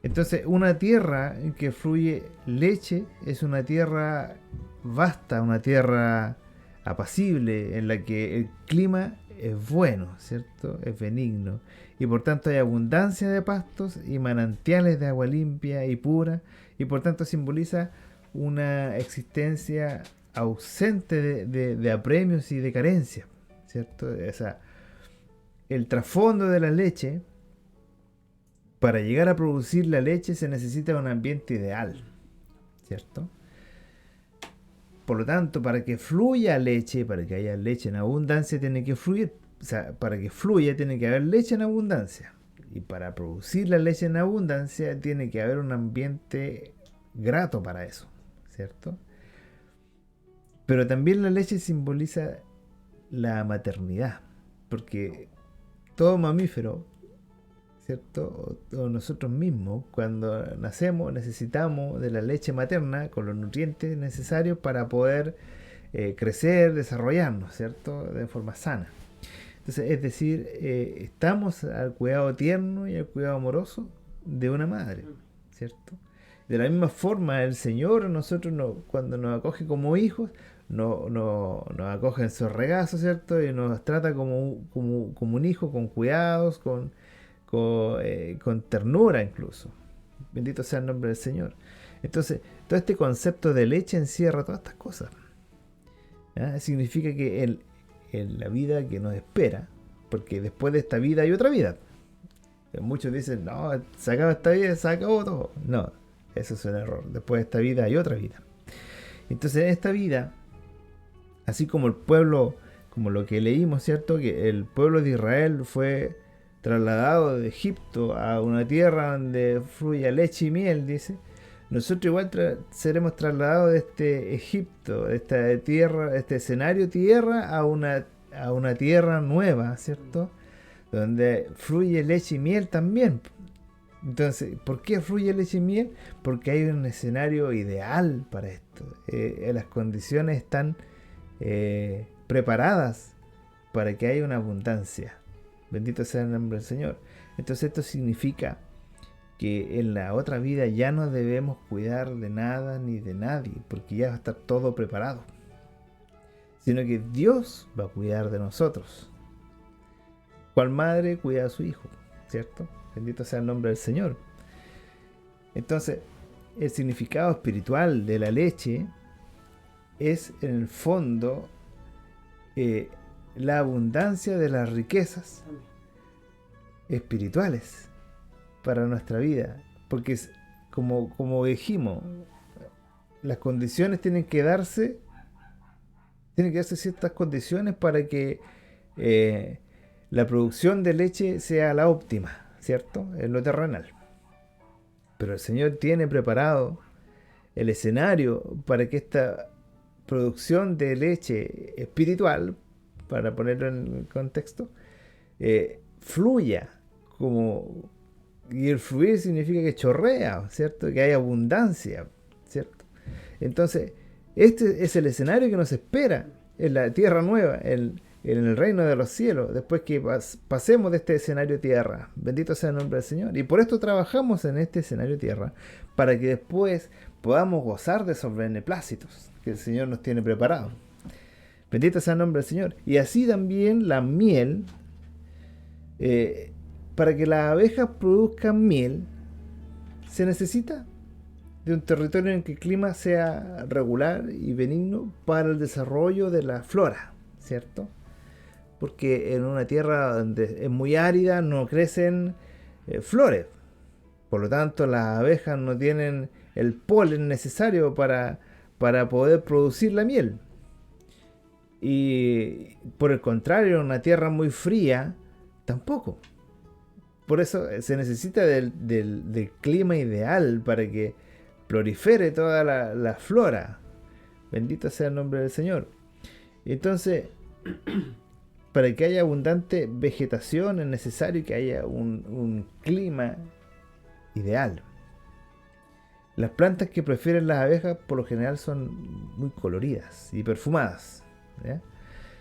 Entonces, una tierra en que fluye leche es una tierra vasta, una tierra apacible, en la que el clima es bueno, ¿cierto? Es benigno. Y por tanto hay abundancia de pastos y manantiales de agua limpia y pura. Y por tanto simboliza una existencia ausente de apremios y de carencia, ¿cierto? O sea, el trasfondo de la leche, para llegar a producir la leche se necesita un ambiente ideal, ¿cierto? Por lo tanto, para que fluya leche, para que haya leche en abundancia, tiene que fluir, o sea, para que fluya tiene que haber leche en abundancia. Y para producir la leche en abundancia tiene que haber un ambiente grato para eso, ¿cierto? Pero también la leche simboliza la maternidad, porque todo mamífero, ¿cierto? O nosotros mismos, cuando nacemos, necesitamos de la leche materna con los nutrientes necesarios para poder crecer, desarrollarnos, ¿cierto? De forma sana. Entonces, es decir, estamos al cuidado tierno y al cuidado amoroso de una madre, ¿cierto? De la misma forma, el Señor, nosotros cuando nos acoge como hijos, nos acoge en su regazo, ¿cierto? Y nos trata como un hijo, con cuidados, con ternura incluso. Bendito sea el nombre del Señor. Entonces, todo este concepto de leche encierra todas estas cosas. ¿Ya? Significa que en la vida que nos espera, porque después de esta vida hay otra vida. Muchos dicen, no, se acaba esta vida, se acabó todo. No, eso es un error. Después de esta vida hay otra vida. Entonces, en esta vida, así como el pueblo, como lo que leímos, ¿cierto? Que el pueblo de Israel fue trasladado de Egipto a una tierra donde fluye leche y miel, dice. Nosotros igual seremos trasladados de este Egipto, de esta tierra, de este escenario tierra, a una tierra nueva, ¿cierto? Donde fluye leche y miel también. Entonces, ¿por qué fluye leche y miel? Porque hay un escenario ideal para esto. Las condiciones están preparadas para que haya una abundancia. Bendito sea el nombre del Señor. Entonces esto significa que en la otra vida ya no debemos cuidar de nada ni de nadie, porque ya va a estar todo preparado. Sino que Dios va a cuidar de nosotros. Cual madre cuida a su hijo, ¿cierto? Bendito sea el nombre del Señor. Entonces, el significado espiritual de la leche es en el fondo la abundancia de las riquezas espirituales para nuestra vida, porque es, como dijimos, las condiciones tienen que darse ciertas condiciones para que la producción de leche sea la óptima, ¿cierto? En lo terrenal. Pero el Señor tiene preparado el escenario para que esta producción de leche espiritual, para ponerlo en contexto, fluya como... Y el fluir significa que chorrea, ¿cierto? Que hay abundancia, ¿cierto? Entonces, este es el escenario que nos espera en la tierra nueva, en el reino de los cielos, después que pasemos de este escenario tierra. Bendito sea el nombre del Señor. Y por esto trabajamos en este escenario tierra, para que después podamos gozar de esos beneplácitos que el Señor nos tiene preparado. Bendito sea el nombre del Señor. Y así también la miel... para que las abejas produzcan miel, se necesita de un territorio en que el clima sea regular y benigno para el desarrollo de la flora, ¿cierto? Porque en una tierra donde es muy árida no crecen flores. Por lo tanto, las abejas no tienen el polen necesario para poder producir la miel. Y por el contrario, en una tierra muy fría, tampoco. Por eso se necesita del clima ideal para que prolifere toda la flora. Bendito sea el nombre del Señor. Entonces, para que haya abundante vegetación es necesario que haya un clima ideal. Las plantas que prefieren las abejas por lo general son muy coloridas y perfumadas, ¿ya?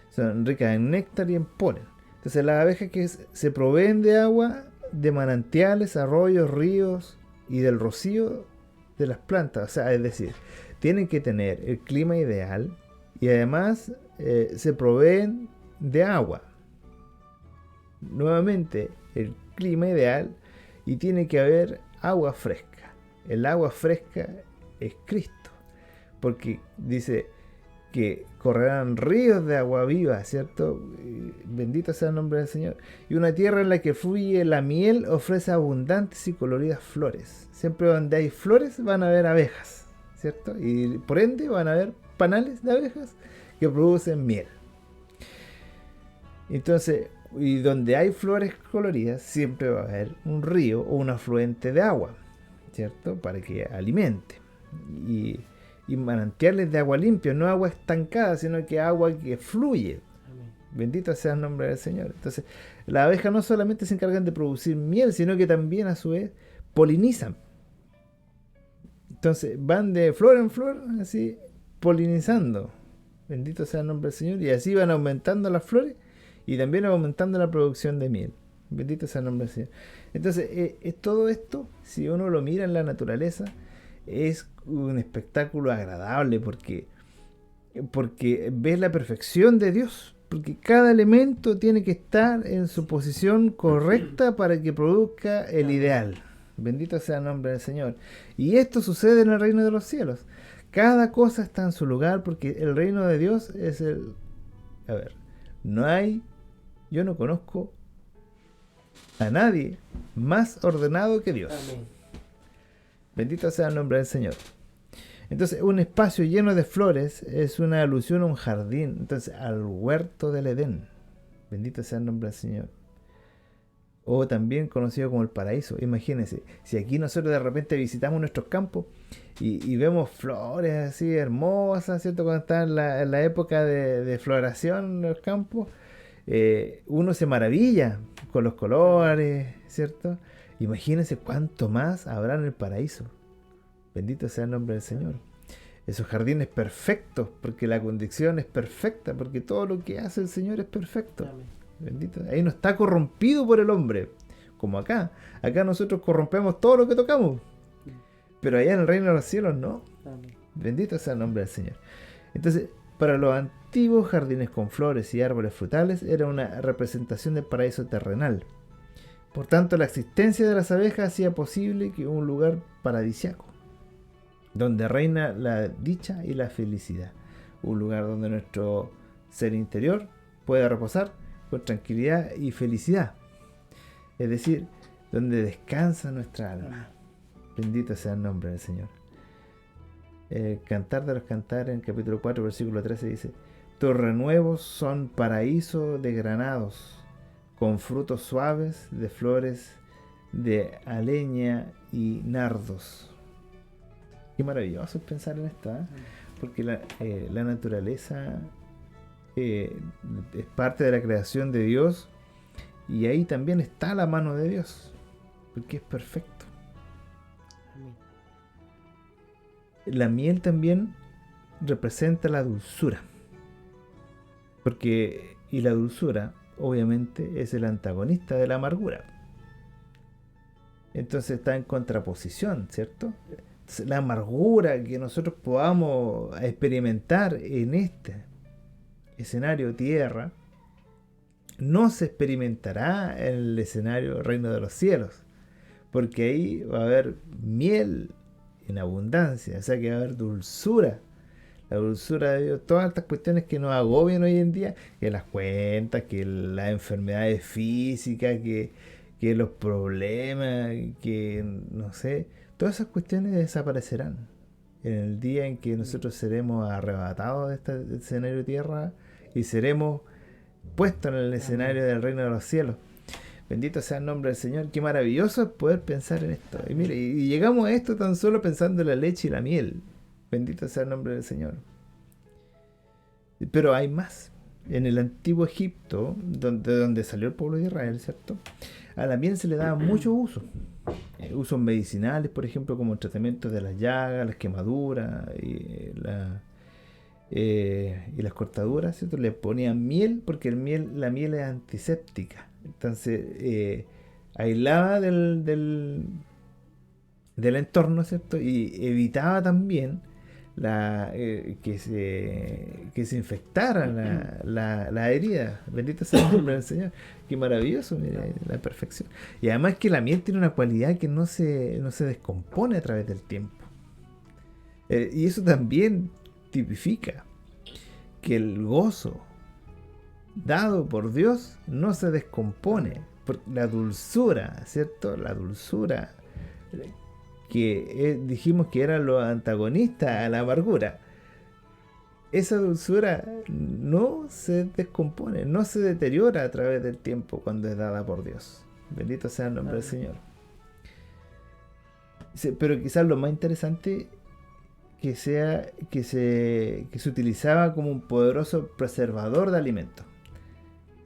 Son ricas en néctar y en polen. Entonces las abejas que se proveen de agua de manantiales, arroyos, ríos y del rocío de las plantas, o sea, es decir, tienen que tener el clima ideal y además se proveen de agua. Nuevamente, el clima ideal, y tiene que haber agua fresca. El agua fresca es Cristo, porque dice que correrán ríos de agua viva, ¿cierto? Bendito sea el nombre del Señor. Y una tierra en la que fluye la miel ofrece abundantes y coloridas flores. Siempre donde hay flores van a haber abejas, ¿cierto? Y por ende van a haber panales de abejas que producen miel. Entonces, y donde hay flores coloridas siempre va a haber un río o un afluente de agua, ¿cierto? Para que alimente. Y manantiales de agua limpia, no agua estancada, sino que agua que fluye. Amén. Bendito sea el nombre del Señor. Entonces, las abejas no solamente se encargan de producir miel, sino que también a su vez polinizan. Entonces, van de flor en flor, así, polinizando. Bendito sea el nombre del Señor. Y así van aumentando las flores y también aumentando la producción de miel. Bendito sea el nombre del Señor. Entonces, todo esto, si uno lo mira en la naturaleza, es un espectáculo agradable porque ves la perfección de Dios, porque cada elemento tiene que estar en su posición correcta para que produzca el ideal. Bendito sea el nombre del Señor. Y esto sucede en el reino de los cielos. Cada cosa está en su lugar porque el reino de Dios es el... A ver, yo no conozco a nadie más ordenado que Dios. Amén. Bendito sea el nombre del Señor. Entonces, un espacio lleno de flores es una alusión a un jardín, entonces al huerto del Edén. Bendito sea el nombre del Señor. O también conocido como el paraíso. Imagínense, si aquí nosotros de repente visitamos nuestros campos y vemos flores así hermosas, ¿cierto? Cuando están en la época de floración en los campos, uno se maravilla con los colores, ¿cierto? Imagínense cuánto más habrá en el paraíso. Bendito sea el nombre del Señor. Esos jardines perfectos, porque la condición es perfecta, porque todo lo que hace el Señor es perfecto. Amén. Bendito. Ahí no está corrompido por el hombre. Como acá. Acá nosotros corrompemos todo lo que tocamos. Pero allá en el reino de los cielos no. Amén. Bendito sea el nombre del Señor. Entonces, para los antiguos jardines con flores y árboles frutales era una representación del paraíso terrenal. Por tanto, la existencia de las abejas hacía posible que un lugar paradisiaco, donde reina la dicha y la felicidad. Un lugar donde nuestro ser interior pueda reposar con tranquilidad y felicidad. Es decir, donde descansa nuestra alma. Bendito sea el nombre del Señor. El Cantar de los Cantares, en capítulo 4, versículo 13, dice: tus renuevos son paraíso de granados, con frutos suaves de flores de aleña y nardos. Qué maravilloso es pensar en esto, ¿eh? Porque la naturaleza es parte de la creación de Dios, y ahí también está la mano de Dios, porque es perfecto. Amén. La miel también representa la dulzura, y la dulzura obviamente es el antagonista de la amargura. Entonces está en contraposición, ¿cierto? Entonces, la amargura que nosotros podamos experimentar en este escenario tierra no se experimentará en el escenario reino de los cielos, porque ahí va a haber miel en abundancia, o sea que va a haber dulzura, la dulzura de Dios, todas estas cuestiones que nos agobian hoy en día, que las cuentas, que las enfermedades físicas, que los problemas, que no sé, todas esas cuestiones desaparecerán en el día en que nosotros seremos arrebatados de este escenario tierra y seremos puestos en el escenario del reino de los cielos. Bendito sea el nombre del Señor. Qué maravilloso es poder pensar en esto. Y mire, y llegamos a esto tan solo pensando en la leche y la miel. Bendito sea el nombre del Señor. Pero hay más. En el antiguo Egipto, donde salió el pueblo de Israel, ¿cierto? A la miel se le daba mucho uso. Usos medicinales, por ejemplo, como el tratamiento de las llagas, las quemaduras y las cortaduras, ¿cierto? Le ponían miel porque la miel es antiséptica. Entonces, aislaba del entorno, ¿cierto? Y evitaba también que se infectara la herida. Bendito sea el nombre del Señor. Qué maravilloso, mire, la perfección. Y además que la miel tiene una cualidad que no se descompone a través del tiempo. Y eso también tipifica que el gozo dado por Dios no se descompone. Por la dulzura, ¿cierto? La dulzura que dijimos que era lo antagonista a la amargura. Esa dulzura no se descompone, no se deteriora a través del tiempo cuando es dada por Dios. Bendito sea el nombre del Señor. Pero quizás lo más interesante que se utilizaba como un poderoso preservador de alimentos.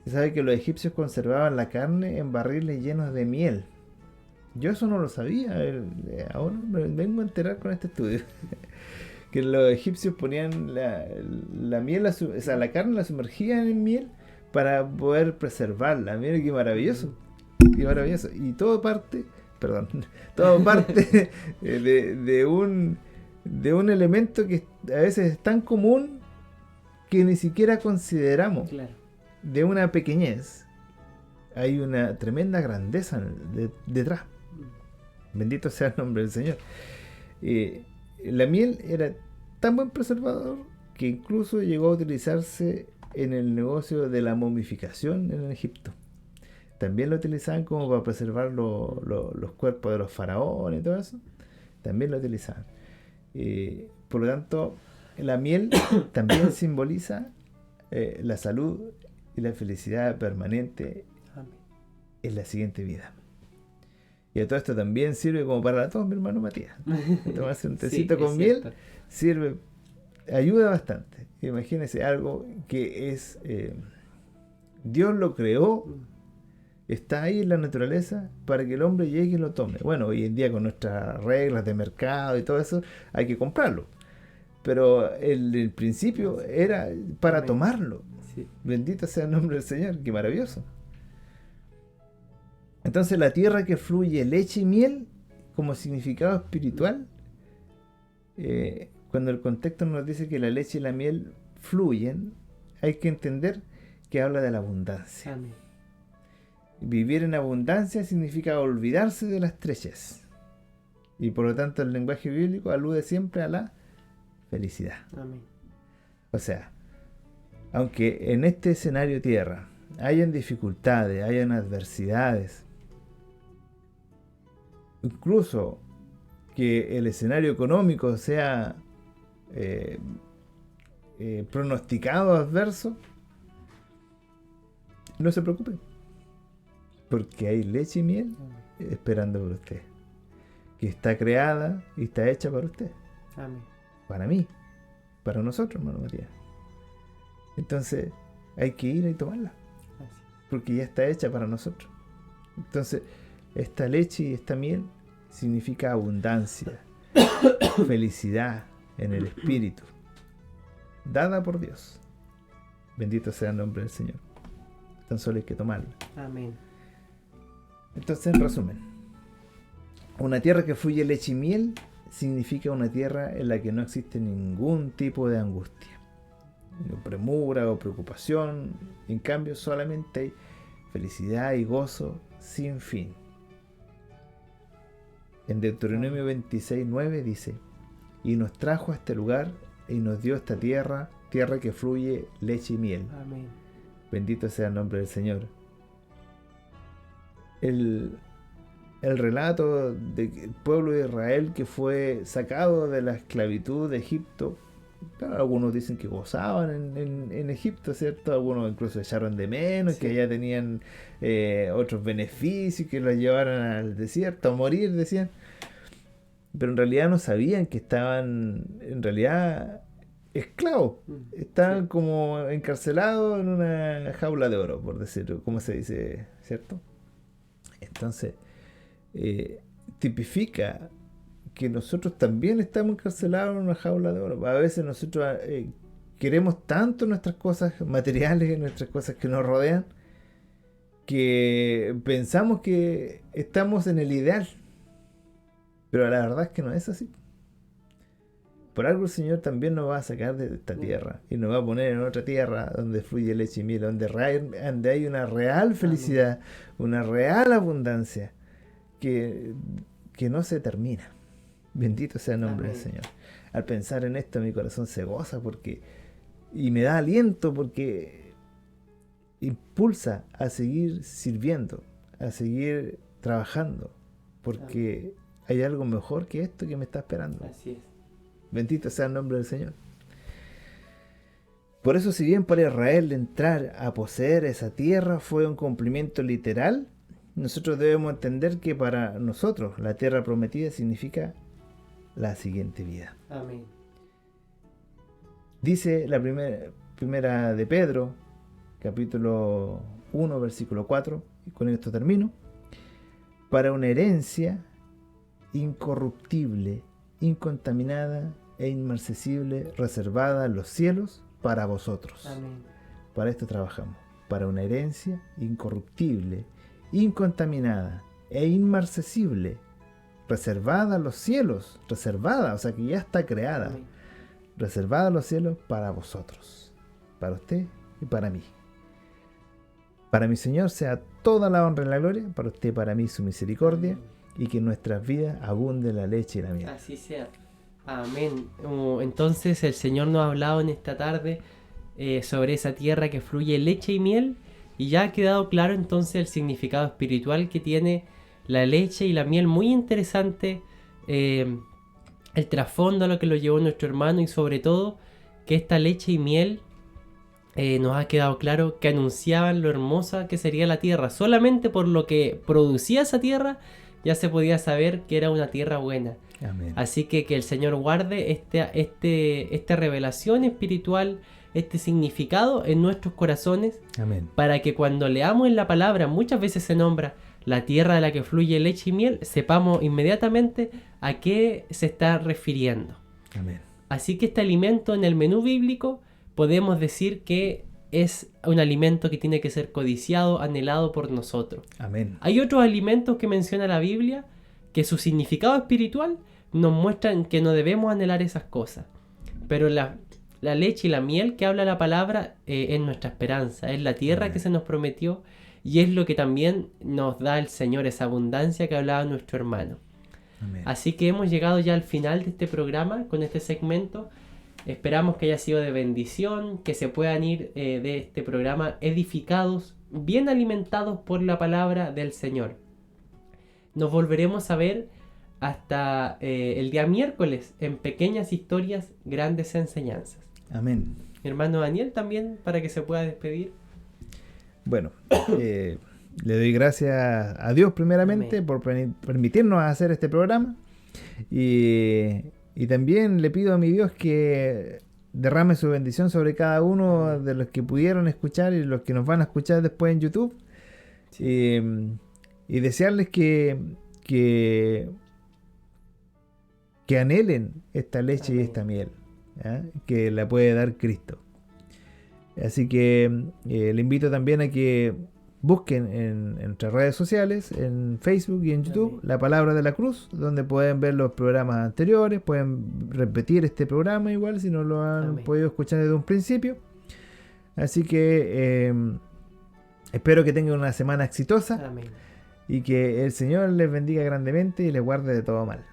Se sabe que los egipcios conservaban la carne en barriles llenos de miel. Yo eso no lo sabía, ahora me vengo a enterar con este estudio. Que los egipcios ponían la miel, la carne la sumergían en miel para poder preservarla. Miren qué maravilloso. Qué maravilloso. Y todo parte de un elemento que a veces es tan común que ni siquiera consideramos. Claro. De una pequeñez hay una tremenda grandeza detrás. Bendito sea el nombre del Señor. La miel era tan buen preservador que incluso llegó a utilizarse en el negocio de la momificación en Egipto. También lo utilizaban como para preservar los cuerpos de los faraones y todo eso. También lo utilizaban. Por lo tanto, la miel también simboliza la salud y la felicidad permanente en la siguiente vida. Y a todo esto también sirve como para la tos, mi hermano Matías. Tomarse un tecito con miel sirve, ayuda bastante. Imagínense algo que es Dios lo creó, está ahí en la naturaleza para que el hombre llegue y lo tome. Bueno, hoy en día con nuestras reglas de mercado y todo eso hay que comprarlo. pero el principio era para Amén. tomarlo. Sí. Bendito sea el nombre del Señor, qué maravilloso. Entonces la tierra que fluye leche y miel, como significado espiritual, cuando el contexto nos dice que la leche y la miel fluyen, hay que entender que habla de la abundancia. Amén. Vivir en abundancia significa olvidarse de la estrechez. Y por lo tanto el lenguaje bíblico alude siempre a la felicidad. Amén. O sea, aunque en este escenario tierra hayan dificultades, hayan adversidades, incluso que el escenario económico sea pronosticado adverso, no se preocupe, porque hay leche y miel esperando por usted, que está creada y está hecha para usted, Amén. para mí, para nosotros, hermano Matías. Entonces hay que ir y tomarla, Así. porque ya está hecha para nosotros. Entonces esta leche y esta miel significa abundancia, felicidad en el espíritu, dada por Dios. Bendito sea el nombre del Señor. Tan solo hay que tomarla. Amén. Entonces, en resumen, una tierra que fluye leche y miel significa una tierra en la que no existe ningún tipo de angustia, ni premura o preocupación. En cambio, solamente hay felicidad y gozo sin fin. En Deuteronomio 26:9 dice: y nos trajo a este lugar y nos dio esta tierra, tierra que fluye leche y miel. Amén. Bendito sea el nombre del Señor. El relato del pueblo de Israel que fue sacado de la esclavitud de Egipto, claro, algunos dicen que gozaban en Egipto, ¿cierto? Algunos incluso echaron de menos, Sí. que allá tenían otros beneficios, que los llevaran al desierto a morir, decían. Pero en realidad no sabían que estaban, en realidad, esclavos. Estaban Sí. como encarcelados en una jaula de oro, por decirlo, como se dice, ¿cierto? Entonces, tipifica que nosotros también estamos encarcelados en una jaula de oro. A veces nosotros queremos tanto nuestras cosas materiales, nuestras cosas que nos rodean, que pensamos que estamos en el ideal. Pero la verdad es que no es así. Por algo el Señor también nos va a sacar de esta tierra y nos va a poner en otra tierra donde fluye leche y miel, donde hay una real felicidad, una real abundancia que no se termina. Bendito sea el nombre del Amén. Señor. Al pensar en esto mi corazón se goza y me da aliento porque impulsa a seguir sirviendo, a seguir trabajando, porque hay algo mejor que esto que me está esperando. Así es. Bendito sea el nombre del Señor. Por eso, si bien para Israel entrar a poseer esa tierra fue un cumplimiento literal, nosotros debemos entender que para nosotros la tierra prometida significa la siguiente vida. Amén. Dice la primera de Pedro, capítulo 1, versículo 4, y con esto termino: para una herencia incorruptible, incontaminada e inmarcesible, reservada en los cielos para vosotros. Amén. Para esto trabajamos, para una herencia incorruptible, incontaminada e inmarcesible, reservada en los cielos, reservada, o sea que ya está creada, Amén. reservada en los cielos para vosotros, para usted y para mí. Para mi Señor sea toda la honra y la gloria, para usted y para mí su misericordia, y que en nuestras vidas abunde la leche y la miel. Así sea. Amén. Entonces el Señor nos ha hablado en esta tarde sobre esa tierra que fluye leche y miel, y ya ha quedado claro entonces el significado espiritual que tiene la leche y la miel. Muy interesante el trasfondo a lo que lo llevó nuestro hermano, y sobre todo que esta leche y miel nos ha quedado claro que anunciaban lo hermosa que sería la tierra. Solamente por lo que producía esa tierra ya se podía saber que era una tierra buena. Amén. Así que el Señor guarde esta revelación espiritual, este significado en nuestros corazones, Amén. para que cuando leamos en la palabra, muchas veces se nombra la tierra de la que fluye leche y miel, sepamos inmediatamente a qué se está refiriendo. Amén. Así que este alimento en el menú bíblico podemos decir que es un alimento que tiene que ser codiciado, anhelado por nosotros. Amén. Hay otros alimentos que menciona la Biblia que su significado espiritual nos muestran que no debemos anhelar esas cosas. Pero la leche y la miel que habla la palabra es nuestra esperanza, es la tierra que se nos prometió y es lo que también nos da el Señor, esa abundancia que hablaba nuestro hermano. Amén. Así que hemos llegado ya al final de este programa con este segmento. Esperamos que haya sido de bendición, que se puedan ir de este programa edificados, bien alimentados por la palabra del Señor. Nos volveremos a ver hasta el día miércoles en Pequeñas Historias, Grandes Enseñanzas. Amén. Mi hermano Daniel también, para que se pueda despedir. Bueno, le doy gracias a Dios primeramente Amén. por permitirnos hacer este programa y también le pido a mi Dios que derrame su bendición sobre cada uno de los que pudieron escuchar y los que nos van a escuchar después en YouTube. Y desearles que anhelen esta leche y Amén. esta miel, ¿ya? Que la puede dar Cristo. Así que le invito también a que busquen en nuestras redes sociales, en Facebook y en YouTube, Amén. La Palabra de la Cruz, donde pueden ver los programas anteriores, pueden repetir este programa igual si no lo han Amén. podido escuchar desde un principio. Así que espero que tengan una semana exitosa Amén. y que el Señor les bendiga grandemente y les guarde de todo mal.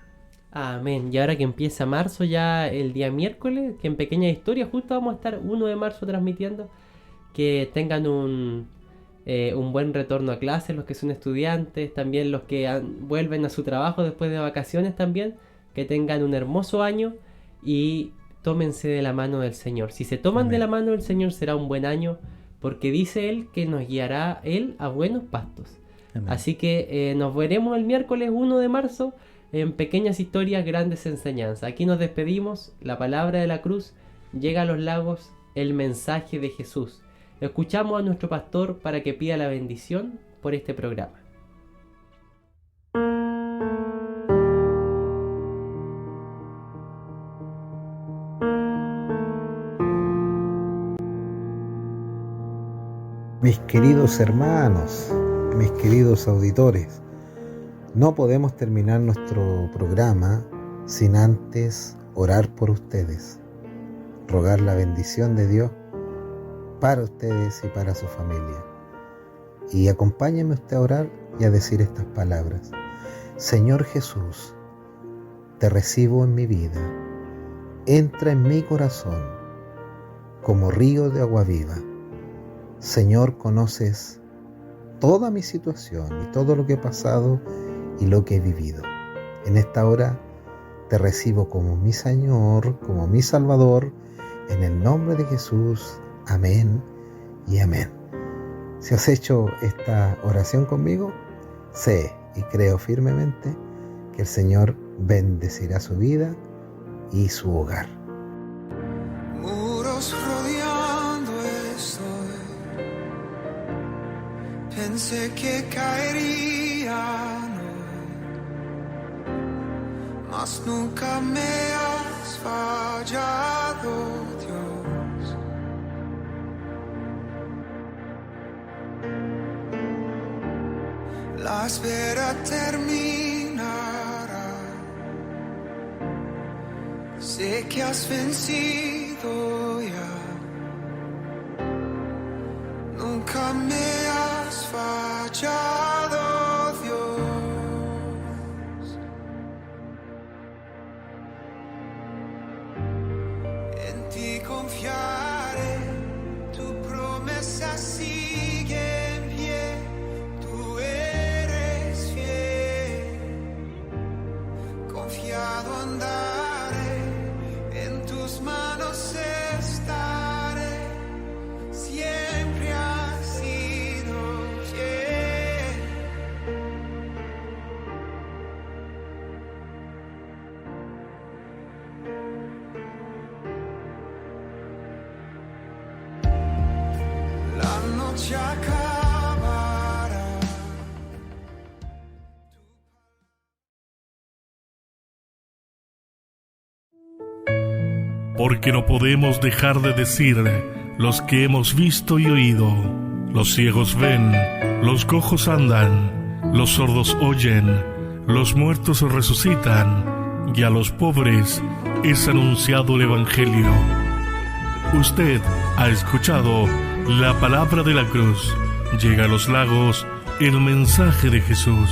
Amén. Y ahora que empieza marzo, ya el día miércoles, que en Pequeña Historia justo vamos a estar 1 de marzo transmitiendo, que tengan un buen retorno a clases, los que son estudiantes, también los que vuelven a su trabajo después de vacaciones también, que tengan un hermoso año y tómense de la mano del Señor. Si se toman de Amén. la mano del Señor será un buen año, porque dice Él que nos guiará Él a buenos pastos. Amén. Así que nos veremos el miércoles 1 de marzo en Pequeñas Historias, Grandes Enseñanzas. Aquí nos despedimos. La palabra de la cruz llega a los lagos, el mensaje de Jesús. Escuchamos a nuestro pastor para que pida la bendición por este programa. Mis queridos hermanos, mis queridos auditores, no podemos terminar nuestro programa sin antes orar por ustedes, rogar la bendición de Dios para ustedes y para su familia. Y acompáñenme usted a orar y a decir estas palabras. Señor Jesús, te recibo en mi vida, entra en mi corazón como río de agua viva. Señor, conoces toda mi situación y todo lo que he pasado y lo que he vivido. En esta hora te recibo como mi Señor, como mi Salvador, en el nombre de Jesús. Amén y amén. Si has hecho esta oración conmigo, sé y creo firmemente que el Señor bendecirá su vida y su hogar. Muros rodeando estoy. Pensé que caería, no, mas nunca me has fallado, Dios. La espera terminará. Sé que has vencido ya. Nunca me has fallado, Dios. En ti confiaré, tu promesa sigue en pie. Tú eres fiel, confiado andaré, en tus manos estaré. Siempre has sido fiel. La noche acabará. porque no podemos dejar de decir los que hemos visto y oído. Los ciegos ven, los cojos andan, los sordos oyen, los muertos resucitan, y a los pobres es anunciado el Evangelio. Usted ha escuchado la palabra de la cruz. Llega a los lagos el mensaje de Jesús.